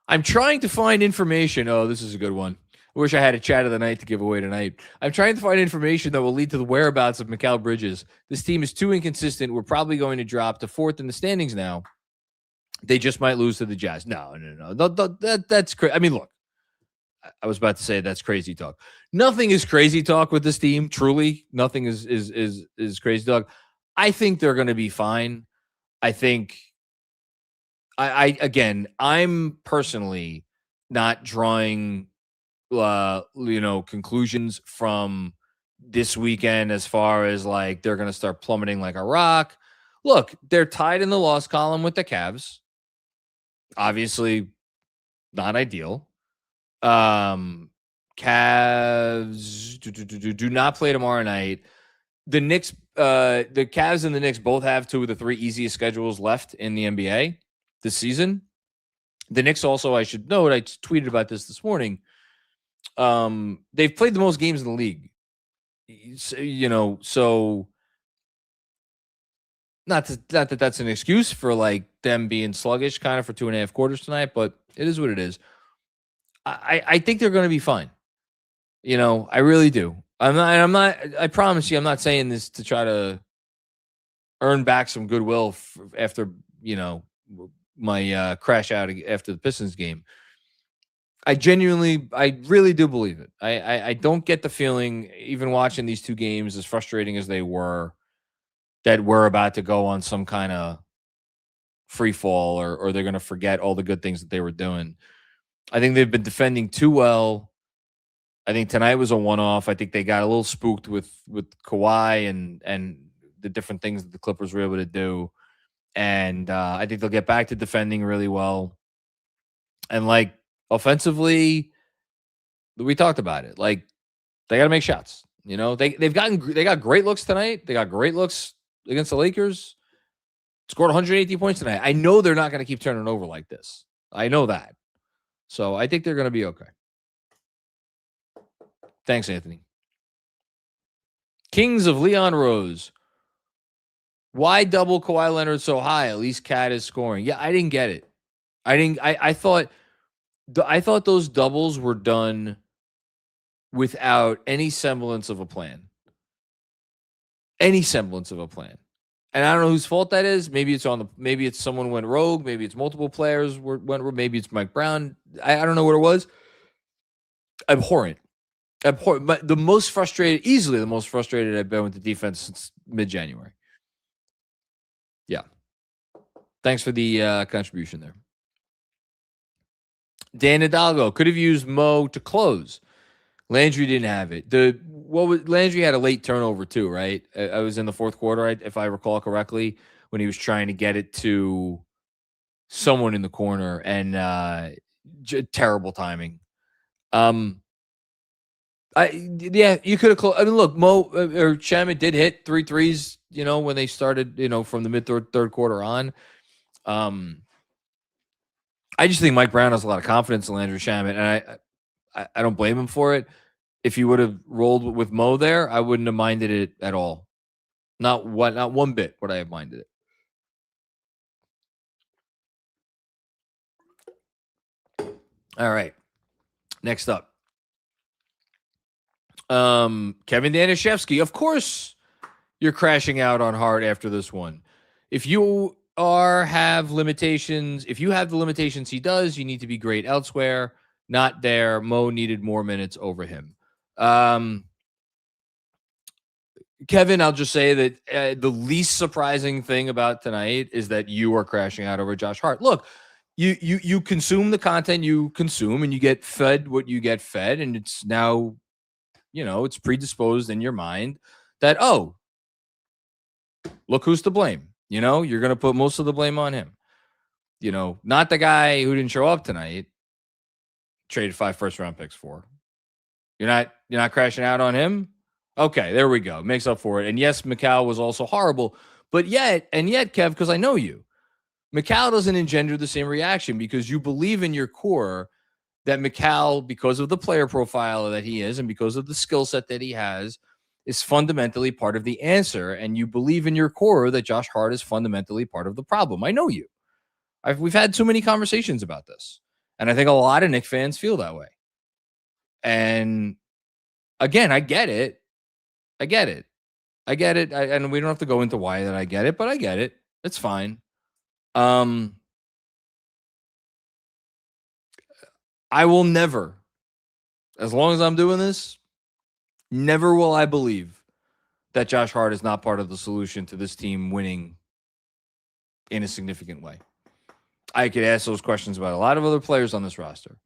I'm trying to find information. Oh, this is a good one. I wish I had a chat of the night to give away tonight. I'm trying to find information that will lead to the whereabouts of Mikal Bridges. This team is too inconsistent. We're probably going to drop to 4th in the standings now. They just might lose to the Jazz. No. That's crazy. I mean, look, I was about to say that's crazy talk. Nothing is crazy talk with this team. Truly, nothing is crazy talk. I think they're going to be fine. I think I'm personally not drawing conclusions from this weekend as far as like they're going to start plummeting like a rock. Look, they're tied in the loss column with the Cavs. Obviously not ideal. Cavs do not play tomorrow night. The Knicks, the Cavs and the Knicks both have 2 of the 3 easiest schedules left in the NBA this season. The Knicks also, I should note, I tweeted about this morning. They've played the most games in the league. So not that that's an excuse for like them being sluggish kind of for 2.5 quarters tonight, but it is what it is. I think they're going to be fine. I really do. I promise you, I'm not saying this to try to earn back some goodwill after, my crash out after the Pistons game. I really do believe it. I don't get the feeling, even watching these 2 games, as frustrating as they were, that we're about to go on some kind of free fall or they're going to forget all the good things that they were doing. I think they've been defending too well. I think tonight was a one-off. I think they got a little spooked with Kawhi and the different things that the Clippers were able to do. And I think they'll get back to defending really well. And like offensively, we talked about it. Like they got to make shots. They got great looks tonight. They got great looks against the Lakers. Scored 180 points tonight. I know they're not going to keep turning over like this. I know that. So I think they're going to be okay. Thanks, Anthony. Kings of Leon Rose. Why double Kawhi Leonard so high? At least Cat is scoring. Yeah, I didn't get it. I thought those doubles were done without any semblance of a plan. Any semblance of a plan. And I don't know whose fault that is. Maybe it's someone went rogue. Maybe it's multiple players went rogue. Maybe it's Mike Brown. I don't know what it was. Abhorrent. But easily the most frustrated I've been with the defense since mid-January. Yeah. Thanks for the contribution there. Dan Hidalgo could have used Mo to close. Landry didn't have it. Landry had a late turnover too, right? I was in the 4th quarter, if I recall correctly, when he was trying to get it to someone in the corner, and terrible timing. You could have closed. I mean, look, Mo or Shamet did hit 3 threes, when they started, from the mid third quarter on. I just think Mike Brown has a lot of confidence in Landry Shamet, and I don't blame him for it. If he would have rolled with Mo there, I wouldn't have minded it at all. Not one bit would I have minded it. All right. Next up. Kevin Danishevsky. Of course you're crashing out on Hart after this one. If you have limitations, if you have the limitations he does, you need to be great elsewhere. Not there. Mo needed more minutes over him. Kevin, I'll just say that the least surprising thing about tonight is that you are crashing out over Josh Hart. Look, you consume the content you consume, and you get fed what you get fed, and it's now, it's predisposed in your mind that, oh, look who's to blame. You're going to put most of the blame on him. Not the guy who didn't show up tonight, traded 5 first-round picks for. You're not crashing out on him? Okay, there we go. Makes up for it. And yes, Mikal was also horrible. But yet, Kev, because I know you, Mikal doesn't engender the same reaction because you believe in your core that Mikal, because of the player profile that he is and because of the skill set that he has, is fundamentally part of the answer. And you believe in your core that Josh Hart is fundamentally part of the problem. I know you. We've had too many conversations about this. And I think a lot of Knicks fans feel that way. And again, I get it. And we don't have to go into why that I get it, but I get it. It's fine. I will never, as long as I'm doing this, never will I believe that Josh Hart is not part of the solution to this team winning in a significant way. I could ask those questions about a lot of other players on this roster.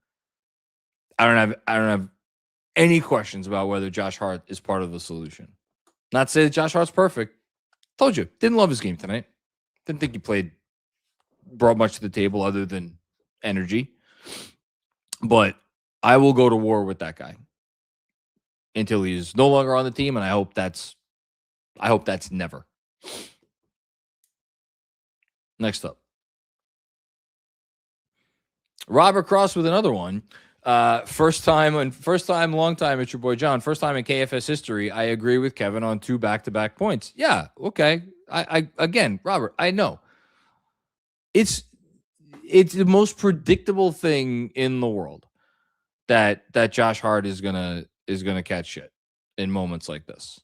I don't have any questions about whether Josh Hart is part of the solution. Not to say that Josh Hart's perfect. Told you, didn't love his game tonight. Didn't think he brought much to the table other than energy. But I will go to war with that guy until he is no longer on the team, and I hope that's never. Next up, Robert Cross with another one. First time, long time. It's your boy John. First time in KFS history. I agree with Kevin on 2 back-to-back points. Yeah, okay. I again, Robert, I know it's the most predictable thing in the world that Josh Hart is gonna catch shit in moments like this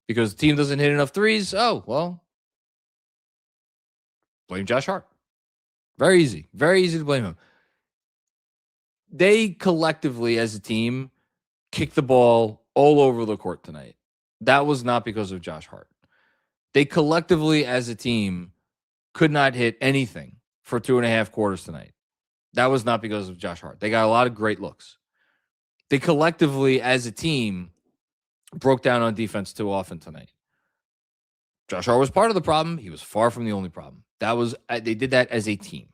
because the team doesn't hit enough threes. Oh well, blame Josh Hart. Very easy to blame him. They collectively as a team kicked the ball all over the court tonight. That was not because of Josh Hart. They collectively as a team could not hit anything for 2.5 quarters tonight. That was not because of Josh Hart. They got a lot of great looks. They collectively as a team broke down on defense too often tonight. Josh Hart was part of the problem. He was far from the only problem. They did that as a team.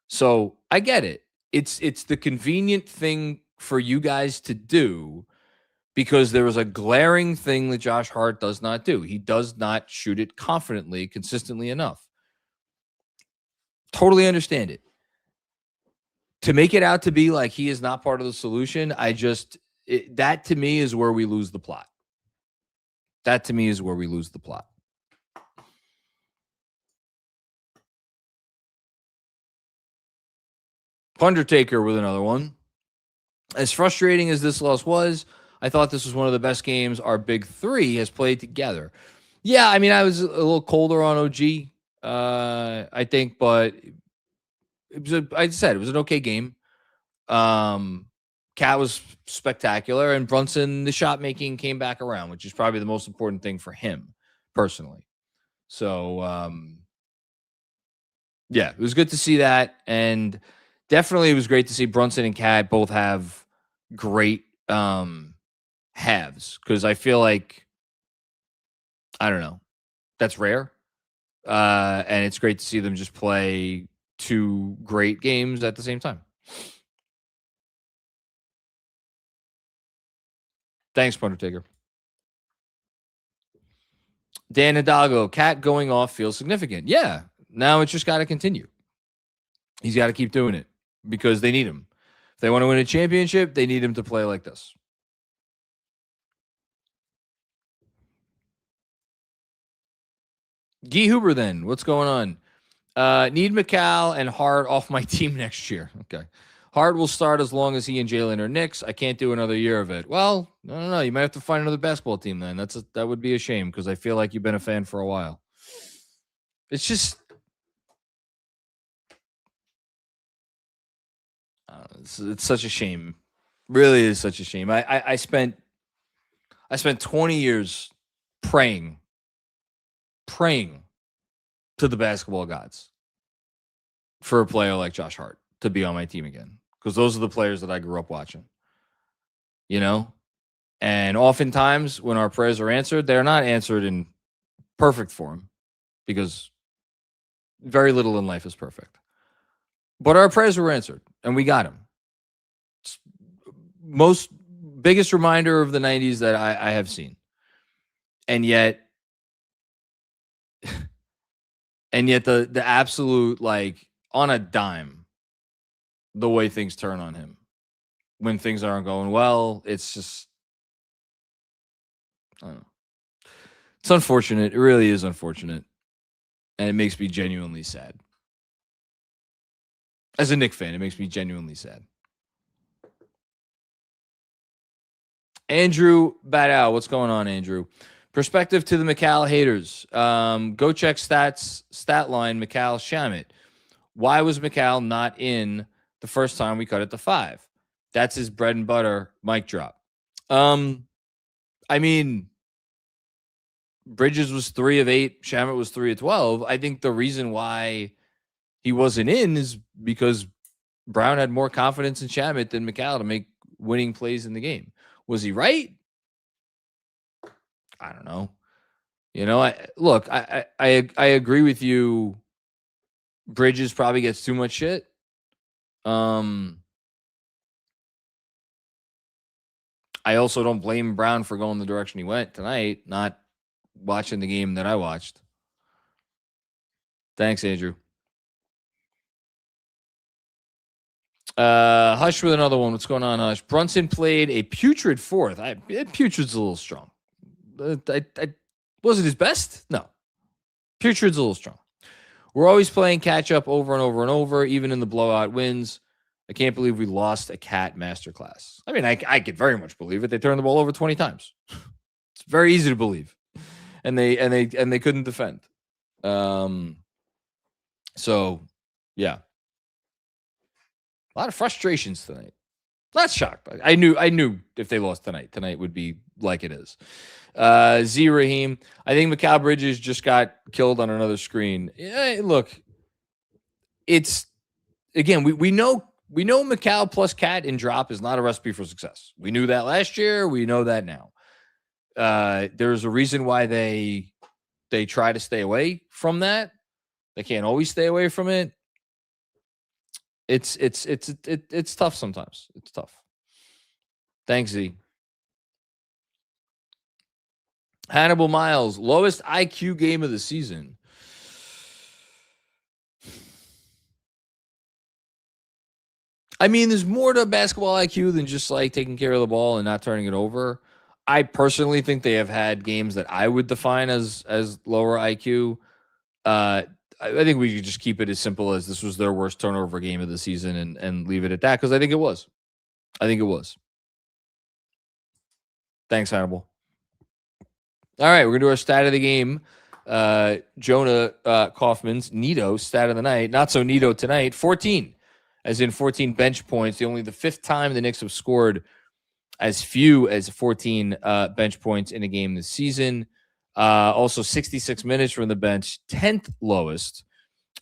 So I get it. It's the convenient thing for you guys to do because there was a glaring thing that Josh Hart does not do. He does not shoot it confidently, consistently enough. Totally understand it. To make it out to be like he is not part of the solution, that to me is where we lose the plot. Undertaker with another one. As frustrating as this loss was, I thought this was one of the best games our big three has played together. Yeah, I mean, I was a little colder on OG, I think, but I said it was an okay game. Cat was spectacular, and Brunson, the shot making came back around, which is probably the most important thing for him personally. So, yeah, it was good to see that, and definitely it was great to see Brunson and Cat both have great halves because I feel like, I don't know, that's rare. And it's great to see them just play 2 great games at the same time. Thanks, Undertaker. Dan Hidalgo, Cat going off feels significant. Yeah, now it's just got to continue. He's got to keep doing it because they need him. If they want to win a championship, they need him to play like this. Guy Huber, then. What's going on? Need Mikal and Hart off my team next year. Okay. Hart will start as long as he and Jalen are Knicks. I can't do another year of it. Well, I don't know. You might have to find another basketball team then. That would be a shame because I feel like you've been a fan for a while. It's just it's such a shame. Really is such a shame. I spent 20 years praying to the basketball gods for a player like Josh Hart to be on my team again. Because those are the players that I grew up watching. You know? And oftentimes when our prayers are answered, they're not answered in perfect form because very little in life is perfect. But our prayers were answered and we got him. Biggest reminder of the 90s that I have seen. And yet And yet the absolute, like, on a dime, the way things turn on him when things aren't going well, it's just, I don't know. It's unfortunate. It really is unfortunate. And it makes me genuinely sad. As a Knicks fan, it makes me genuinely sad. Andrew Badal, what's going on, Andrew? Perspective to the Mikal haters. Go check stat line, Mikal Shamet. Why was Mikal not in the first time we cut it to 5? That's his bread and butter mic drop. I mean, Bridges was 3 of 8. Shamet was 3 of 12. I think the reason why he wasn't in is because Brown had more confidence in Shamet than Mikal to make winning plays in the game. Was he right? I don't know. You know, I agree with you. Bridges probably gets too much shit. I also don't blame Brown for going the direction he went tonight, not watching the game that I watched. Thanks, Andrew. Hush with another one. What's going on, Hush? Brunson played a putrid fourth. Putrid's a little strong. Was it his best? No. Putrid's a little strong. We're always playing catch up over and over and over, even in the blowout wins. I can't believe we lost a cat masterclass. I mean, I could very much believe it. They turned the ball over 20 times. It's very easy to believe, and they couldn't defend. So, yeah, a lot of frustrations tonight. Not shocked. I knew if they lost tonight would be like it is. Z Raheem, I think Mikal Bridges just got killed on another screen. Yeah, look, it's again we know Mikal plus Cat in drop is not a recipe for success. We knew that last year. We know that now. There's a reason why they try to stay away from that. They can't always stay away from it. It's tough sometimes. It's tough. Thanks, Z. Hannibal Miles, lowest IQ game of the season. I mean, there's more to basketball IQ than just like taking care of the ball and not turning it over. I personally think they have had games that I would define as lower IQ. I think we could just keep it as simple as this was their worst turnover game of the season and leave it at that, because I think it was. Thanks, Hannibal. All right, we're going to do our stat of the game. Jonah Kaufman's Nito stat of the night. Not so Nito tonight. 14, as in 14 bench points. Only the 5th time the Knicks have scored as few as 14 bench points in a game this season. Also 66 minutes from the bench, 10th lowest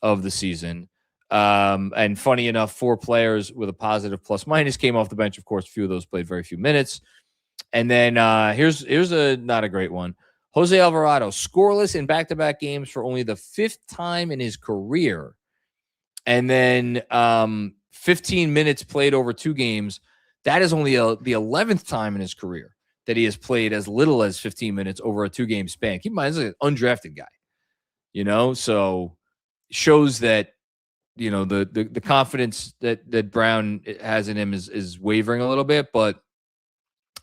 of the season. And funny enough, 4 players with a positive plus minus came off the bench. Of course, a few of those played very few minutes. And then here's a not a great one. Jose Alvarado, scoreless in back-to-back games for only the 5th time in his career. And then 15 minutes played over 2 games. That is only the 11th time in his career that he has played as little as 15 minutes over a 2-game span. Keep in mind, he's an undrafted guy, so shows that, the confidence that Brown has in him is wavering a little bit, but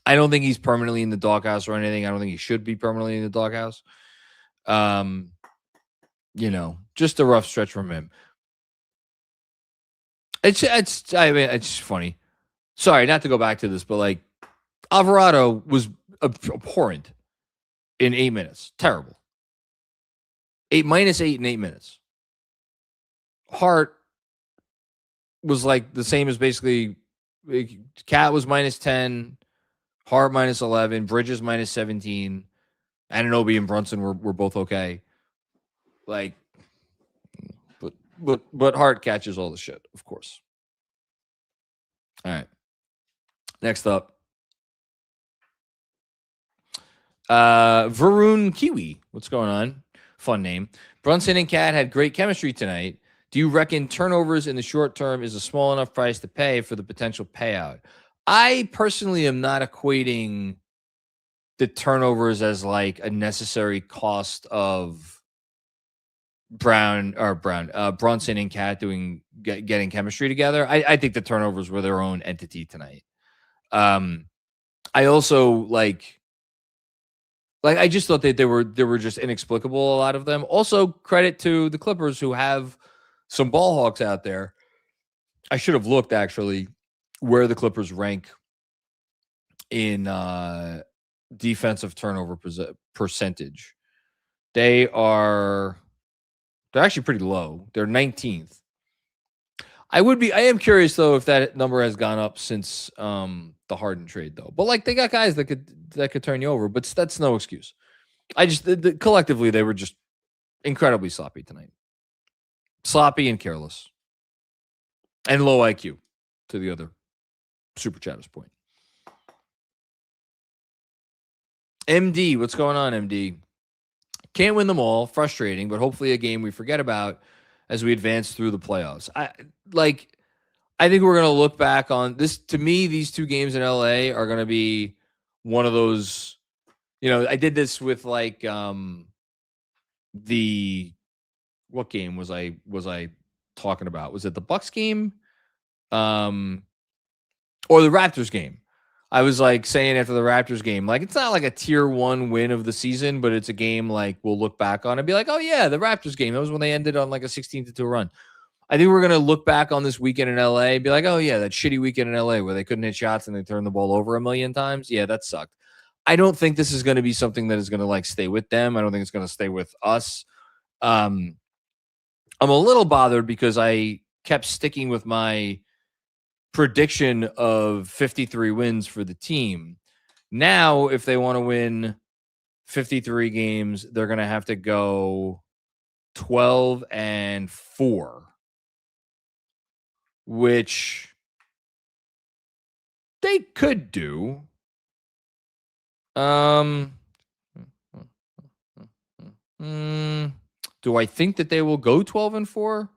I don't think he's permanently in the doghouse or anything. I don't think he should be permanently in the doghouse. Just a rough stretch from him. It's funny. Sorry, not to go back to this, but like Alvarado was abhorrent in 8 minutes. Terrible. -8 in 8 minutes. Hart was like the same as basically Cat was -10, Hart -11, Bridges -17, Anunoby and Brunson were both okay. Like, but Hart catches all the shit, of course. All right. Next up. Varun Kiwi. What's going on? Fun name. Brunson and Cat had great chemistry tonight. Do you reckon turnovers in the short term is a small enough price to pay for the potential payout? I personally am not equating the turnovers as like a necessary cost of Brunson and Cat getting chemistry together. I think the turnovers were their own entity tonight. I also like I just thought that they were just inexplicable, a lot of them. Also, credit to the Clippers, who have some ball hawks out there. I should have looked, actually, where the Clippers rank in defensive turnover percentage. They're actually pretty low. They're 19th. I am curious, though, if that number has gone up since the Harden trade, though. But they got guys that could turn you over, but that's no excuse. Collectively, they were just incredibly sloppy tonight. Sloppy and careless. And low IQ, to the other Super Chatter's point. MD, what's going on, MD? Can't win them all. Frustrating, but hopefully a game we forget about as we advance through the playoffs. I think we're going to look back on this. To me, these two games in LA are going to be one of those, I did this with what game was I talking about? Was it the Bucks game? Or the Raptors game? I was saying after the Raptors game, it's not like a tier 1 win of the season, but it's a game we'll look back on and be like, oh yeah, the Raptors game. That was when they ended on a 16-2 run. I think we're going to look back on this weekend in LA and be like, oh yeah, that shitty weekend in LA where they couldn't hit shots and they turned the ball over a million times. Yeah, that sucked. I don't think this is going to be something that is going to stay with them. I don't think it's going to stay with us. I'm a little bothered because I kept sticking with my prediction of 53 wins for the team. Now, if they want to win 53 games, they're going to have to go 12-4, which they could do. Do I think that they will go 12-4?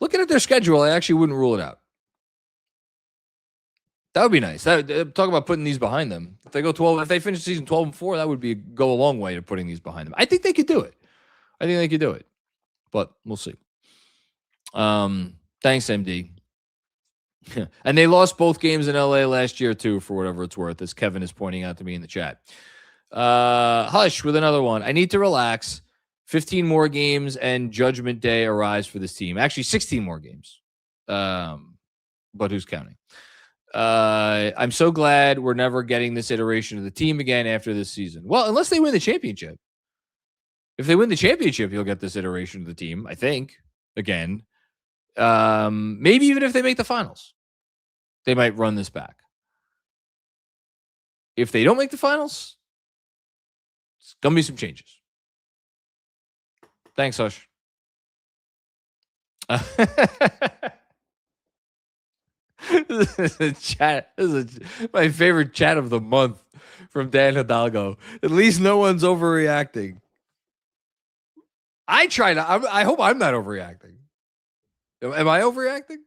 Looking at their schedule, I actually wouldn't rule it out. That would be nice. Talk about putting these behind them. If they finish the season 12-4, that would go a long way to putting these behind them. I think they could do it. But we'll see. Thanks, MD. And they lost both games in LA last year too, for whatever it's worth, as Kevin is pointing out to me in the chat. Hush with another one. I need to relax. 15 more games and Judgment Day arrives for this team. Actually, 16 more games. But who's counting? I'm so glad we're never getting this iteration of the team again after this season. Well, unless they win the championship. If they win the championship, you'll get this iteration of the team, I think, again. Maybe even if they make the finals, they might run this back. If they don't make the finals, it's going to be some changes. Thanks, Hush. This is my favorite chat of the month from Dan Hidalgo. At least no one's overreacting. I hope I'm not overreacting. Am I overreacting?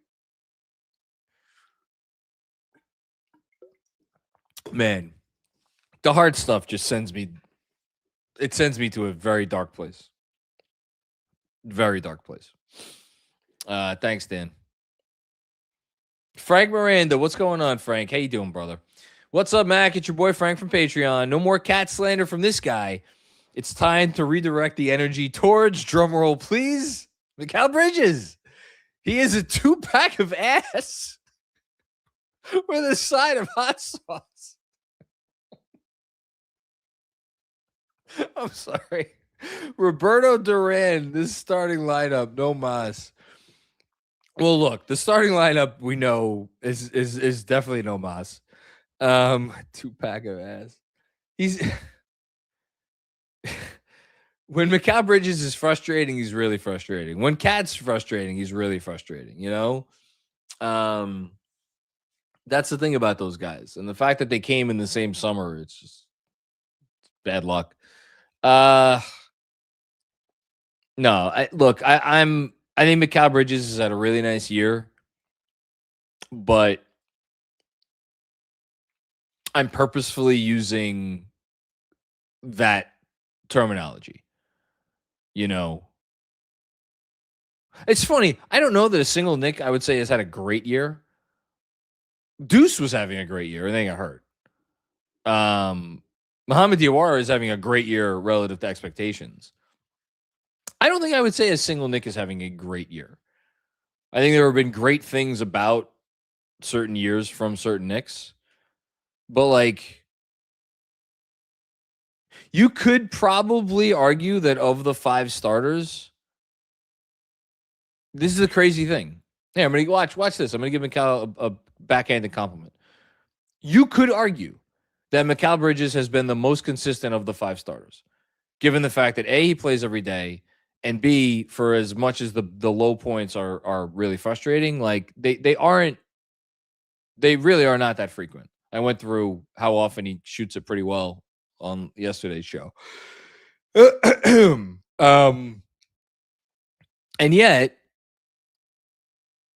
Man, the hard stuff just sends me to a very dark place. Very dark place. Thanks, Dan. Frank Miranda, what's going on, Frank? How you doing, brother? What's up, Mac? It's your boy Frank from Patreon. No more cat slander from this guy. It's time to redirect the energy towards, drumroll please, Mikal Bridges. He is a 2-pack of ass with a side of hot sauce. I'm sorry. Roberto Duran, this starting lineup, no mas. Well, look, the starting lineup we know is definitely no mas. 2-pack of ass. He's when Mikal Bridges is frustrating, he's really frustrating. When Cat's frustrating, he's really frustrating, That's the thing about those guys. And the fact that they came in the same summer, it's just bad luck. No, I think Mikal Bridges has had a really nice year, but I'm purposefully using that terminology. It's funny. I don't know that a single Knick I would say has had a great year. Deuce was having a great year and then got hurt. Mohamed Diawara is having a great year relative to expectations. I don't think I would say a single Knick is having a great year. I think there have been great things about certain years from certain Knicks. But, you could probably argue that of the 5 starters, this is a crazy thing. Hey, I'm going to watch this. I'm going to give Mikal a backhanded compliment. You could argue that Mikal Bridges has been the most consistent of the 5 starters, given the fact that A, he plays every day, and B, for as much as the low points are really frustrating, they really are not that frequent. I went through how often he shoots it pretty well on yesterday's show. And yet,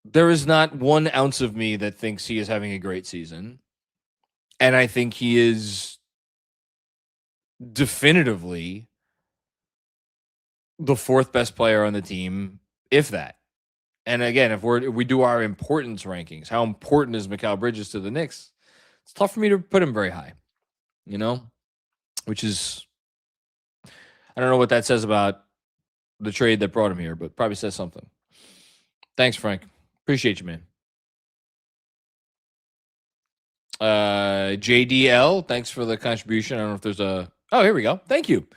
there is not 1 ounce of me that thinks he is having a great season. And I think he is definitively the 4th best player on the team, if that. And again, if we do our importance rankings, how important is Mikal Bridges to the Knicks? It's tough for me to put him very high, which is, I don't know what that says about the trade that brought him here, but probably says something. Thanks, Frank. Appreciate you, man. JDL, thanks for the contribution. I don't know if there's oh, here we go. Thank you.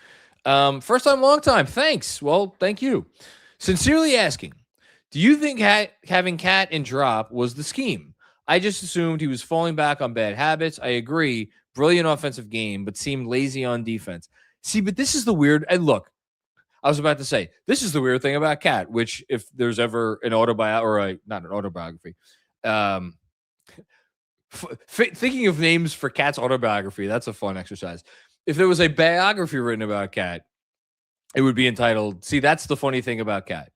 First time, long time. Thanks. Well, thank you. Sincerely asking, do you think having Cat and Drop was the scheme? I just assumed he was falling back on bad habits. I agree. Brilliant offensive game, but seemed lazy on defense. See, but this is the weird, and look, I was about to say, this is the weird thing about Cat, which if there's ever an autobiography, not an autobiography, thinking of names for Cat's autobiography, that's a fun exercise. If there was a biography written about Cat, it would be entitled, see, that's the funny thing about Cat.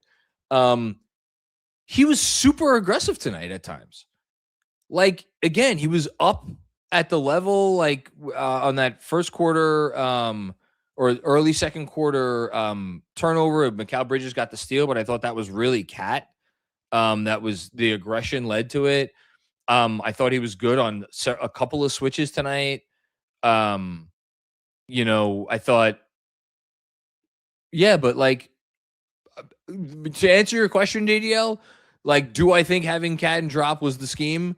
He was super aggressive tonight at times. Again, he was up at the level, on that first quarter or early second quarter turnover. Mikal Bridges got the steal, but I thought that was really Cat. That was the aggression led to it. I thought he was good on a couple of switches tonight. I thought, yeah, but to answer your question, JDL, do I think having Cat and Drop was the scheme?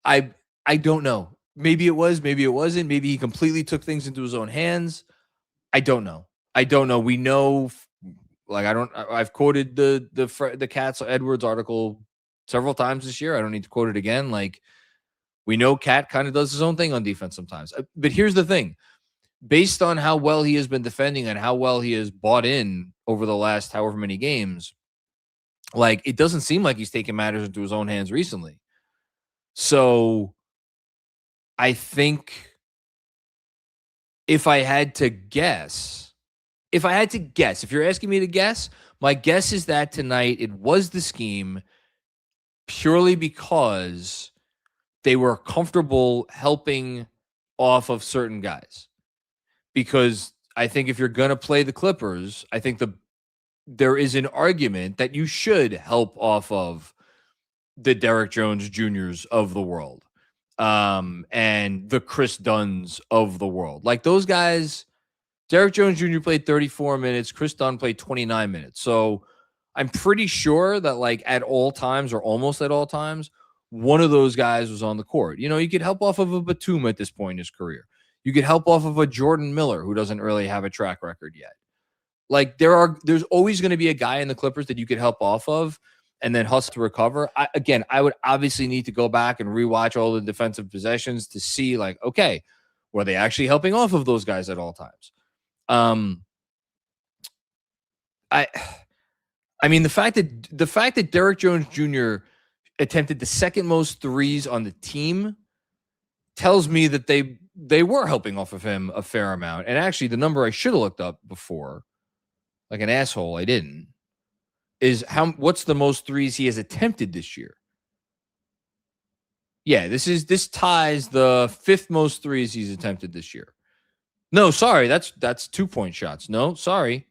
I don't know. Maybe it was, maybe it wasn't. Maybe he completely took things into his own hands. I don't know. We know, I've quoted the Cats Edwards article several times this year. I don't need to quote it again. We know Cat kind of does his own thing on defense sometimes. But here's the thing. Based on how well he has been defending and how well he has bought in over the last however many games, it doesn't seem like he's taken matters into his own hands recently. So I think if I had to guess, if you're asking me to guess, my guess is that tonight it was the scheme purely because they were comfortable helping off of certain guys. Because I think if you're going to play the Clippers, I think there is an argument that you should help off of the Derrick Jones Jr.'s of the world, and the Chris Dunns of the world. Those guys, Derrick Jones Jr. played 34 minutes. Chris Dunn played 29 minutes. So I'm pretty sure that at all times or almost at all times, one of those guys was on the court. You could help off of a Batum at this point in his career. You could help off of a Jordan Miller who doesn't really have a track record yet. There's always going to be a guy in the Clippers that you could help off of and then hustle to recover. I would obviously need to go back and rewatch all the defensive possessions to see okay, were they actually helping off of those guys at all times? I mean, the fact that Derrick Jones Jr. attempted the second most threes on the team tells me that they were helping off of him a fair amount. And actually, the number I should have looked up before, like an asshole, I didn't, is what's the most threes he has attempted this year? Yeah, this ties the 5th most threes he's attempted this year. No, sorry. That's 2-point shots. No, sorry.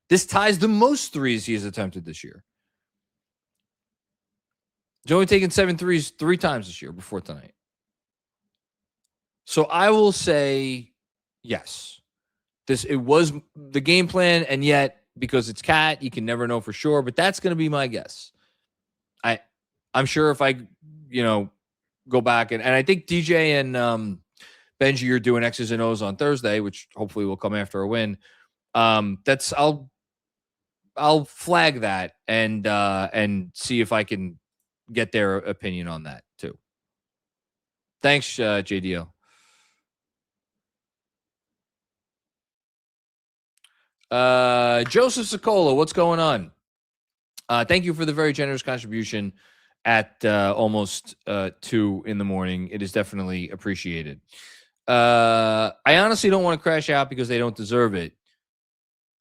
This ties the most threes he has attempted this year. He's only taken 7 threes 3 times this year before tonight. So I will say yes. It was the game plan, and yet because it's Cat, you can never know for sure. But that's going to be my guess. I'm sure if I, go back and I think DJ and Benji are doing X's and O's on Thursday, which hopefully will come after a win. I'll flag that and see if I can get their opinion on that too. Thanks, JDL. Joseph Sokola, what's going on? Thank you for the very generous contribution at almost 2 a.m. It is definitely appreciated. I honestly don't want to crash out because they don't deserve it.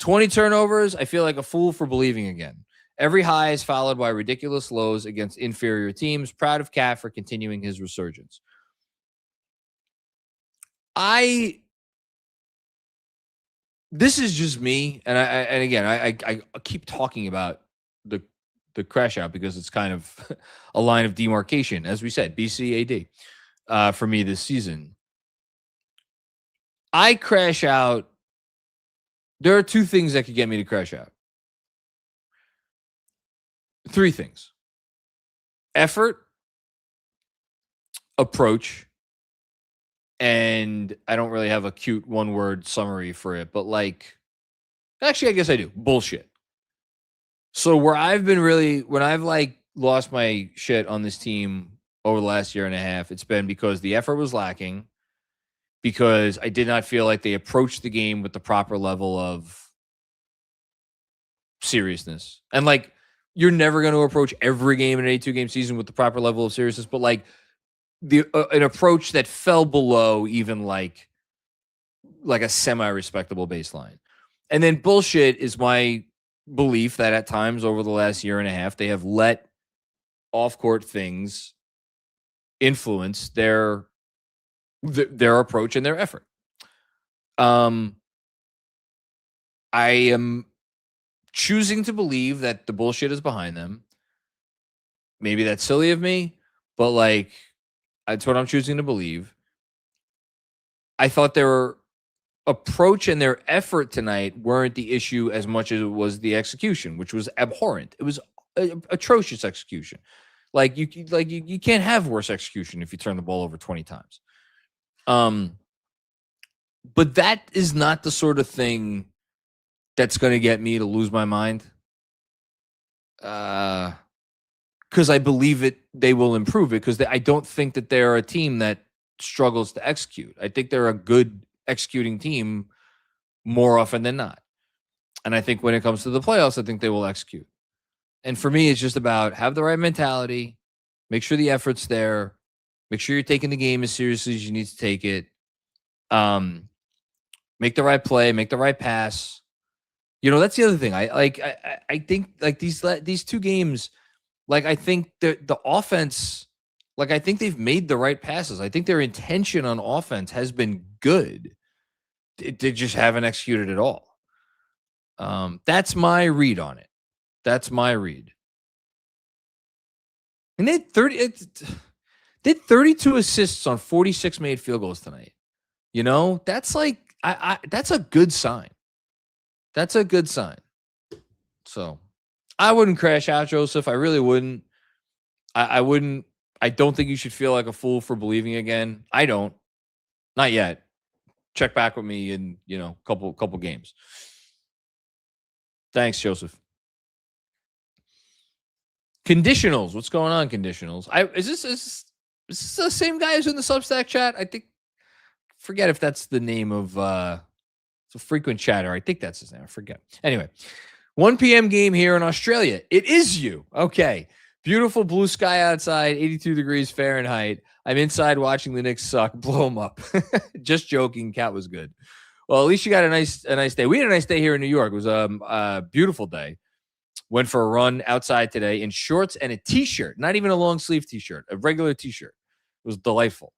20 turnovers, I feel like a fool for believing again. Every high is followed by ridiculous lows against inferior teams. Proud of Cat for continuing his resurgence. This is just me, and I keep talking about the crash out because it's kind of a line of demarcation, as we said, BCAD for me this season. I crash out. There are 2 things that could get me to crash out. 3 things: effort, approach, and I don't really have a cute 1-word summary for it, but actually, I guess I do. Bullshit. So where I've been when I've lost my shit on this team over the last year and a half, it's been because the effort was lacking, because I did not feel like they approached the game with the proper level of seriousness. And you're never going to approach every game in an 82-game season with the proper level of seriousness, but an approach that fell below even like a semi-respectable baseline. And then bullshit is my belief that at times over the last year and a half, they have let off-court things influence their approach and their effort. I am choosing to believe that the bullshit is behind them. Maybe that's silly of me, but that's what I'm choosing to believe. I thought their approach and their effort tonight weren't the issue as much as it was the execution, which was abhorrent. It was atrocious execution. You can't have worse execution if you turn the ball over 20 times. But that is not the sort of thing that's going to get me to lose my mind. Because I believe they will improve it, because I don't think that they're a team that struggles to execute. I think they're a good executing team more often than not. And I think when it comes to the playoffs, I think they will execute. And for me, it's just about have the right mentality, make sure the effort's there, make sure you're taking the game as seriously as you need to take it. Make the right play, make the right pass. That's the other thing. I think these 2 games, I think the offense, I think they've made the right passes. I think their intention on offense has been good. They just haven't executed at all. That's my read on it. That's my read. And they had 32 assists on 46 made field goals tonight. That's that's a good sign. That's a good sign. So I wouldn't crash out, Joseph. I really wouldn't. I wouldn't. I don't think you should feel like a fool for believing again. I don't. Not yet. Check back with me in, couple games. Thanks, Joseph. Conditionals. What's going on, Conditionals? Is this the same guy who's in the Substack chat? I think. Forget if that's the name of it's a frequent chatter. I think that's his name. I forget. Anyway, 1 p.m. game here in Australia. It is you. Okay. Beautiful blue sky outside, 82 degrees Fahrenheit. I'm inside watching the Knicks suck. Blow them up. Just joking. Cat was good. Well, at least you got a nice day. We had a nice day here in New York. It was a beautiful day. Went for a run outside today in shorts and a T-shirt. Not even a long sleeve T-shirt. A regular T-shirt. It was delightful.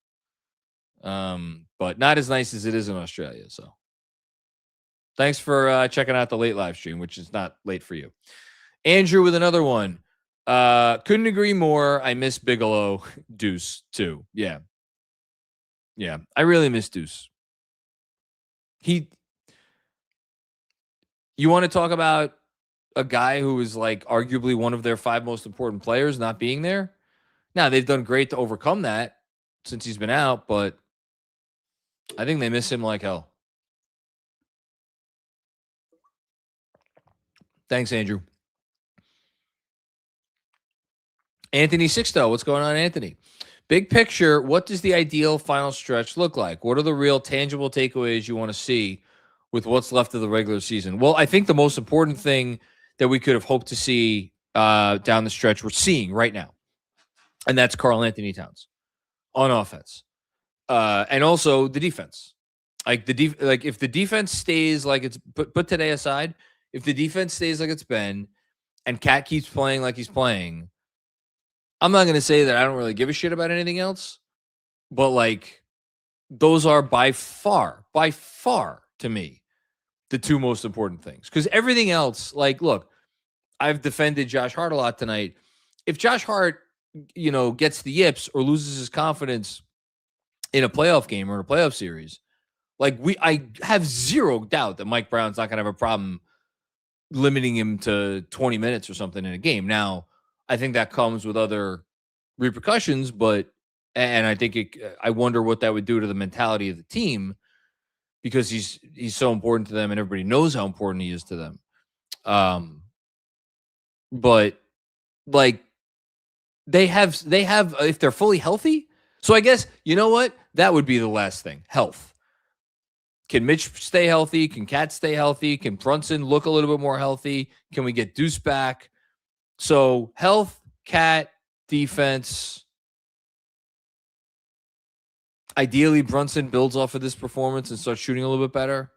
But not as nice as it is in Australia. So Thanks for checking out the late live stream, which is not late for you. Andrew with another one. Couldn't agree more. I miss Bigelow. Deuce too. Yeah. Yeah. I really miss Deuce. You want to talk about a guy who is like arguably one of their 5 most important players not being there? Now, they've done great to overcome that since he's been out, but I think they miss him like hell. Thanks, Andrew. Anthony Sixto, what's going on, Anthony? Big picture, what does the ideal final stretch look like? What are the real tangible takeaways you want to see with what's left of the regular season? Well, I think the most important thing that we could have hoped to see down the stretch we're seeing right now, and that's Karl-Anthony Towns on offense, and also the defense. Like if the defense stays like it's put today aside, if the defense stays like it's been, and Cat keeps playing like he's playing, I'm not going to say that I don't really give a shit about anything else, but like those are by far to me, the 2 most important things. Because everything else, like, look, I've defended Josh Hart a lot tonight. If Josh Hart, gets the yips or loses his confidence in a playoff game or in a playoff series, like I have zero doubt that Mike Brown's not going to have a problem limiting him to 20 minutes or something in a game. Now, I think that comes with other repercussions, and I think I wonder what that would do to the mentality of the team, because he's so important to them and everybody knows how important he is to them. But like they have if they're fully healthy. So I guess, you know what? That would be the last thing. Health. Can Mitch stay healthy? Can Cat stay healthy? Can Brunson look a little bit more healthy? Can we get Deuce back? So health, Cat, defense. Ideally, Brunson builds off of this performance and starts shooting a little bit better.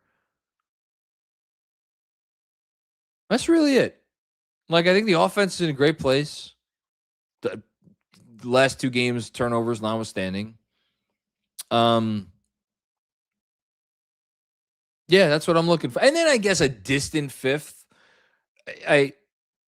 That's really it. Like, I think the offense is in a great place. The last 2 games, turnovers notwithstanding. Yeah, that's what I'm looking for. And then I guess a distant 5th. I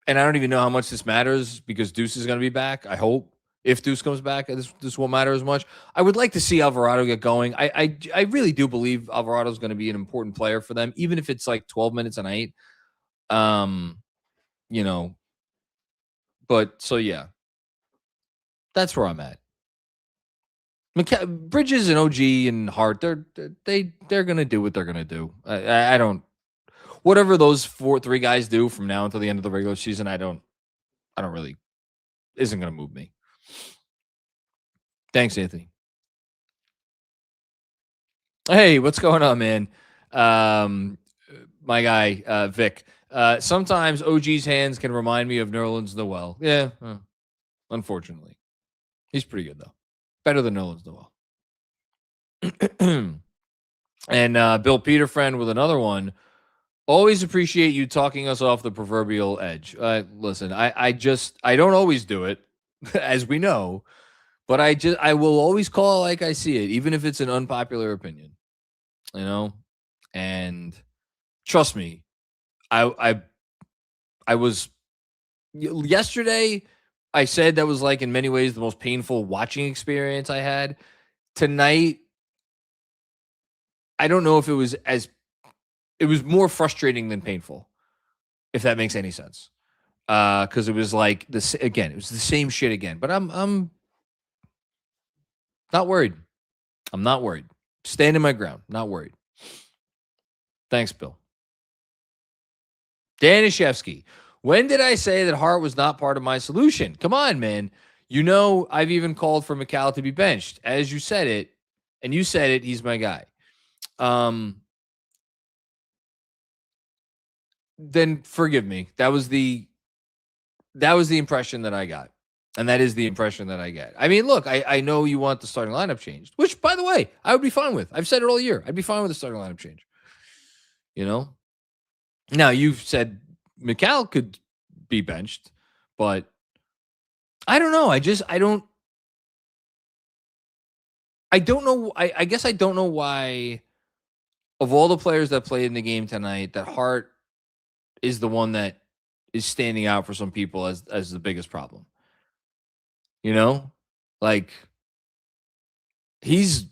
don't even know how much this matters because Deuce is going to be back. I hope if Deuce comes back, this won't matter as much. I would like to see Alvarado get going. I really do believe Alvarado is going to be an important player for them, even if it's like 12 minutes a night. But so yeah, that's where I'm at. Bridges and OG and Hart, they're gonna do what they're gonna do. I don't. Whatever those 3 guys do from now until the end of the regular season, I don't really, isn't gonna move me. Thanks, Anthony. Hey, what's going on, man? My guy, Vic. Sometimes OG's hands can remind me of Nerlens Noel. Yeah, unfortunately, he's pretty good though. Better than Nerlens Noel. And Bill Peterfriend with another one. Always appreciate you talking us off the proverbial edge. Listen, I don't always do it, as we know, but I will always call like I see it, even if it's an unpopular opinion, and trust me, I was yesterday. I said that was like in many ways the most painful watching experience I had. Tonight, I don't know if it was more frustrating than painful, if that makes any sense. Because it was like this again. It was the same shit again. But I'm not worried. I'm not worried. Standing my ground. Not worried. Thanks, Bill. Danishevsky. When did I say that Hart was not part of my solution? Come on, man. I've even called for Mikal to be benched. As you said it, and you said it, he's my guy. Then forgive me. That was the impression that I got. And that is the impression that I get. I mean, look, I know you want the starting lineup changed, which, by the way, I would be fine with. I've said it all year. I'd be fine with the starting lineup change. Now, you've said Mikal could be benched, but I don't know. I don't know. I guess I don't know why of all the players that played in the game tonight, that Hart is the one that is standing out for some people as the biggest problem. You know, like he's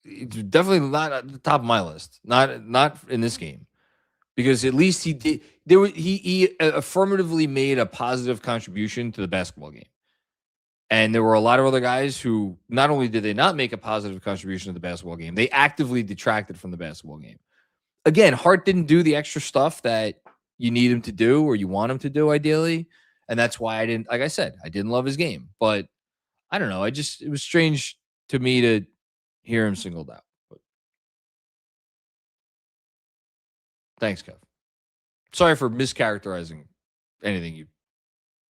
definitely not at the top of my list. Not in this game, because at least he did. He affirmatively made a positive contribution to the basketball game. And there were a lot of other guys who not only did they not make a positive contribution to the basketball game, they actively detracted from the basketball game. Again, Hart didn't do the extra stuff that you need him to do or you want him to do ideally. And that's why I didn't, like I said, I didn't love his game. But I don't know. It was strange to me to hear him singled out. But thanks, Kev. Sorry for mischaracterizing anything you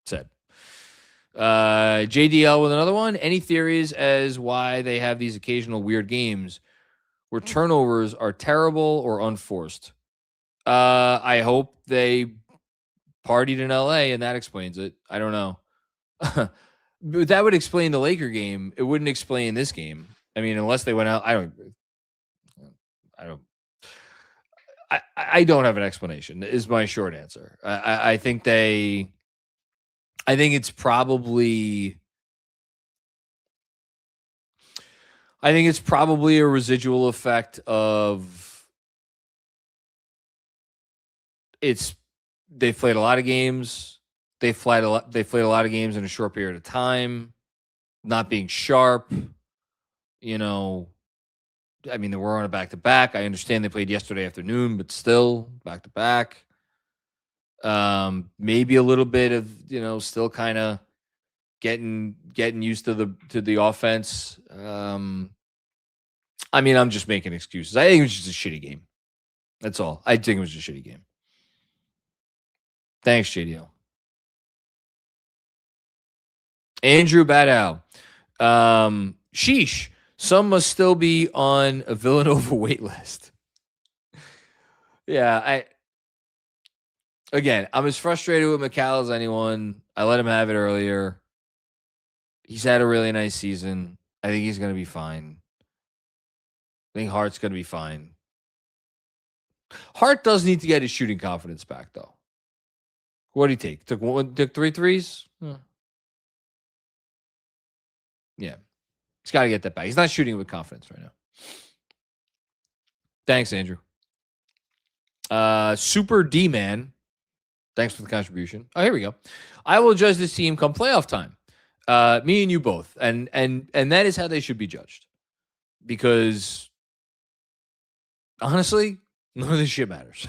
said. JDL with another one. Any theories as why they have these occasional weird games where turnovers are terrible or unforced? I hope they partied in LA and that explains it. I don't know. But that would explain the Laker game. It wouldn't explain this game. I mean, unless they went out, I don't have an explanation is my short answer. I think it's probably a residual effect of they've played a lot of games. They played a lot of games in a short period of time, not being sharp. You know, I mean, they were on a back-to-back. I understand they played yesterday afternoon, but still back-to-back. Maybe a little bit of, still kind of getting used to the offense. I mean, I'm just making excuses. I think it was just a shitty game. That's all. I think it was a shitty game. Thanks, JDL. Andrew Badow. Sheesh. Some must still be on a Villanova wait list. Yeah, I'm as frustrated with Mikal as anyone. I let him have it earlier. He's had a really nice season. I think he's going to be fine. I think Hart's going to be fine. Hart does need to get his shooting confidence back, though. What did he take? Took 3 threes? Yeah. He's got to get that back. He's not shooting with confidence right now. Thanks, Andrew. Super D-Man. Thanks for the contribution. Oh, here we go. I will judge this team come playoff time. Me and you both. And that is how they should be judged. Because honestly, none of this shit matters.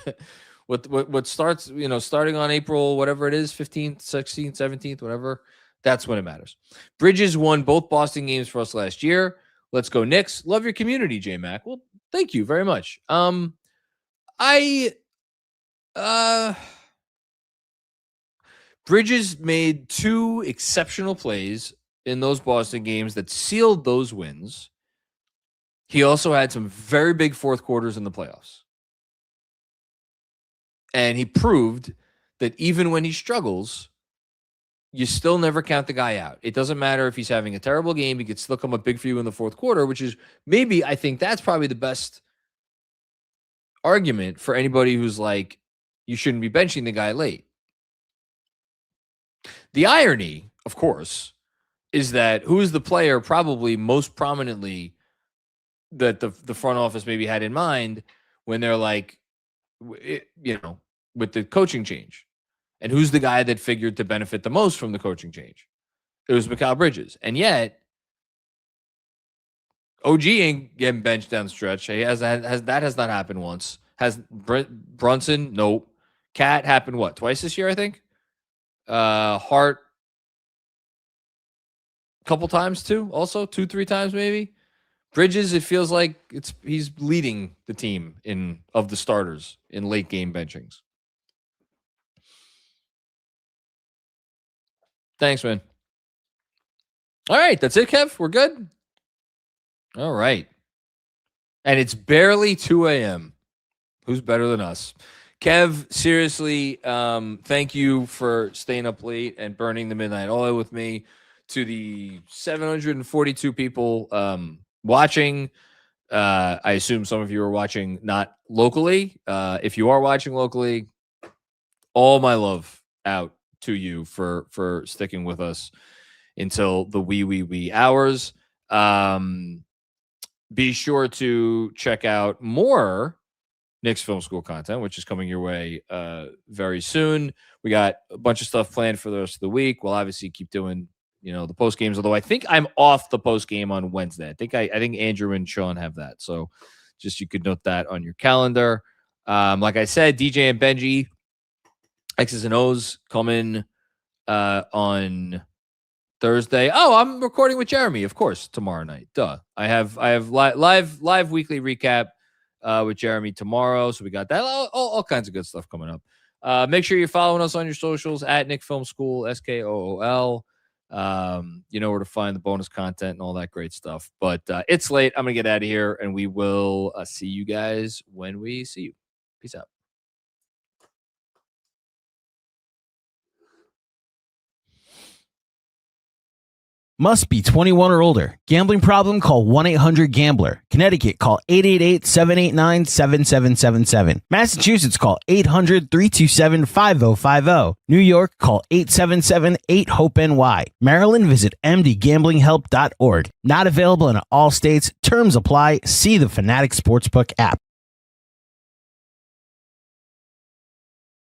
What starts, starting on April, whatever it is, 15th, 16th, 17th, whatever, that's when it matters. Bridges won both Boston games for us last year. Let's go Knicks. Love your community, J-Mac. Well, thank you very much. Bridges made 2 exceptional plays in those Boston games that sealed those wins. He also had some very big fourth quarters in the playoffs. And he proved that even when he struggles, you still never count the guy out. It doesn't matter if he's having a terrible game. He could still come up big for you in the fourth quarter, which is I think that's probably the best argument for anybody who's like, you shouldn't be benching the guy late. The irony, of course, is that who is the player probably most prominently that the front office maybe had in mind when they're like, with the coaching change? And who's the guy that figured to benefit the most from the coaching change? It was Mikal Bridges. And yet, OG ain't getting benched down the stretch. That has not happened once. Has Brunson? Nope. Cat happened what? Twice this year, I think. Hart a couple times too. Also 2-3 times maybe. Bridges, it feels like he's leading the team of the starters in late game benchings. Thanks, man. All right, that's it, Kev. We're good. All right. And it's barely 2 a.m. Who's better than us? Kev, seriously, thank you for staying up late and burning the midnight oil with me. To the 742 people watching, I assume some of you are watching not locally. If you are watching locally, all my love out to you for sticking with us until the wee hours. Be sure to check out more Knicks Film School content, which is coming your way very soon. We got a bunch of stuff planned for the rest of the week. We'll obviously keep doing, the post games, although I think I'm off the post game on Wednesday. I think Andrew and Sean have that. So just you could note that on your calendar. Like I said, DJ and Benji, X's and O's coming on Thursday. Oh, I'm recording with Jeremy, of course, tomorrow night. Duh. I have live weekly recap with Jeremy tomorrow. So we got that. All kinds of good stuff coming up. Make sure you're following us on your socials at Knick Film School, SKOOL. You know where to find the bonus content and all that great stuff. But it's late. I'm going to get out of here, and we will see you guys when we see you. Peace out. Must be 21 or older. Gambling problem? Call 1-800-GAMBLER. Connecticut, call 888-789-7777. Massachusetts, call 800-327-5050. New York, call 877-8-HOPE-NY. Maryland, visit mdgamblinghelp.org. Not available in all states. Terms apply. See the Fanatic Sportsbook app.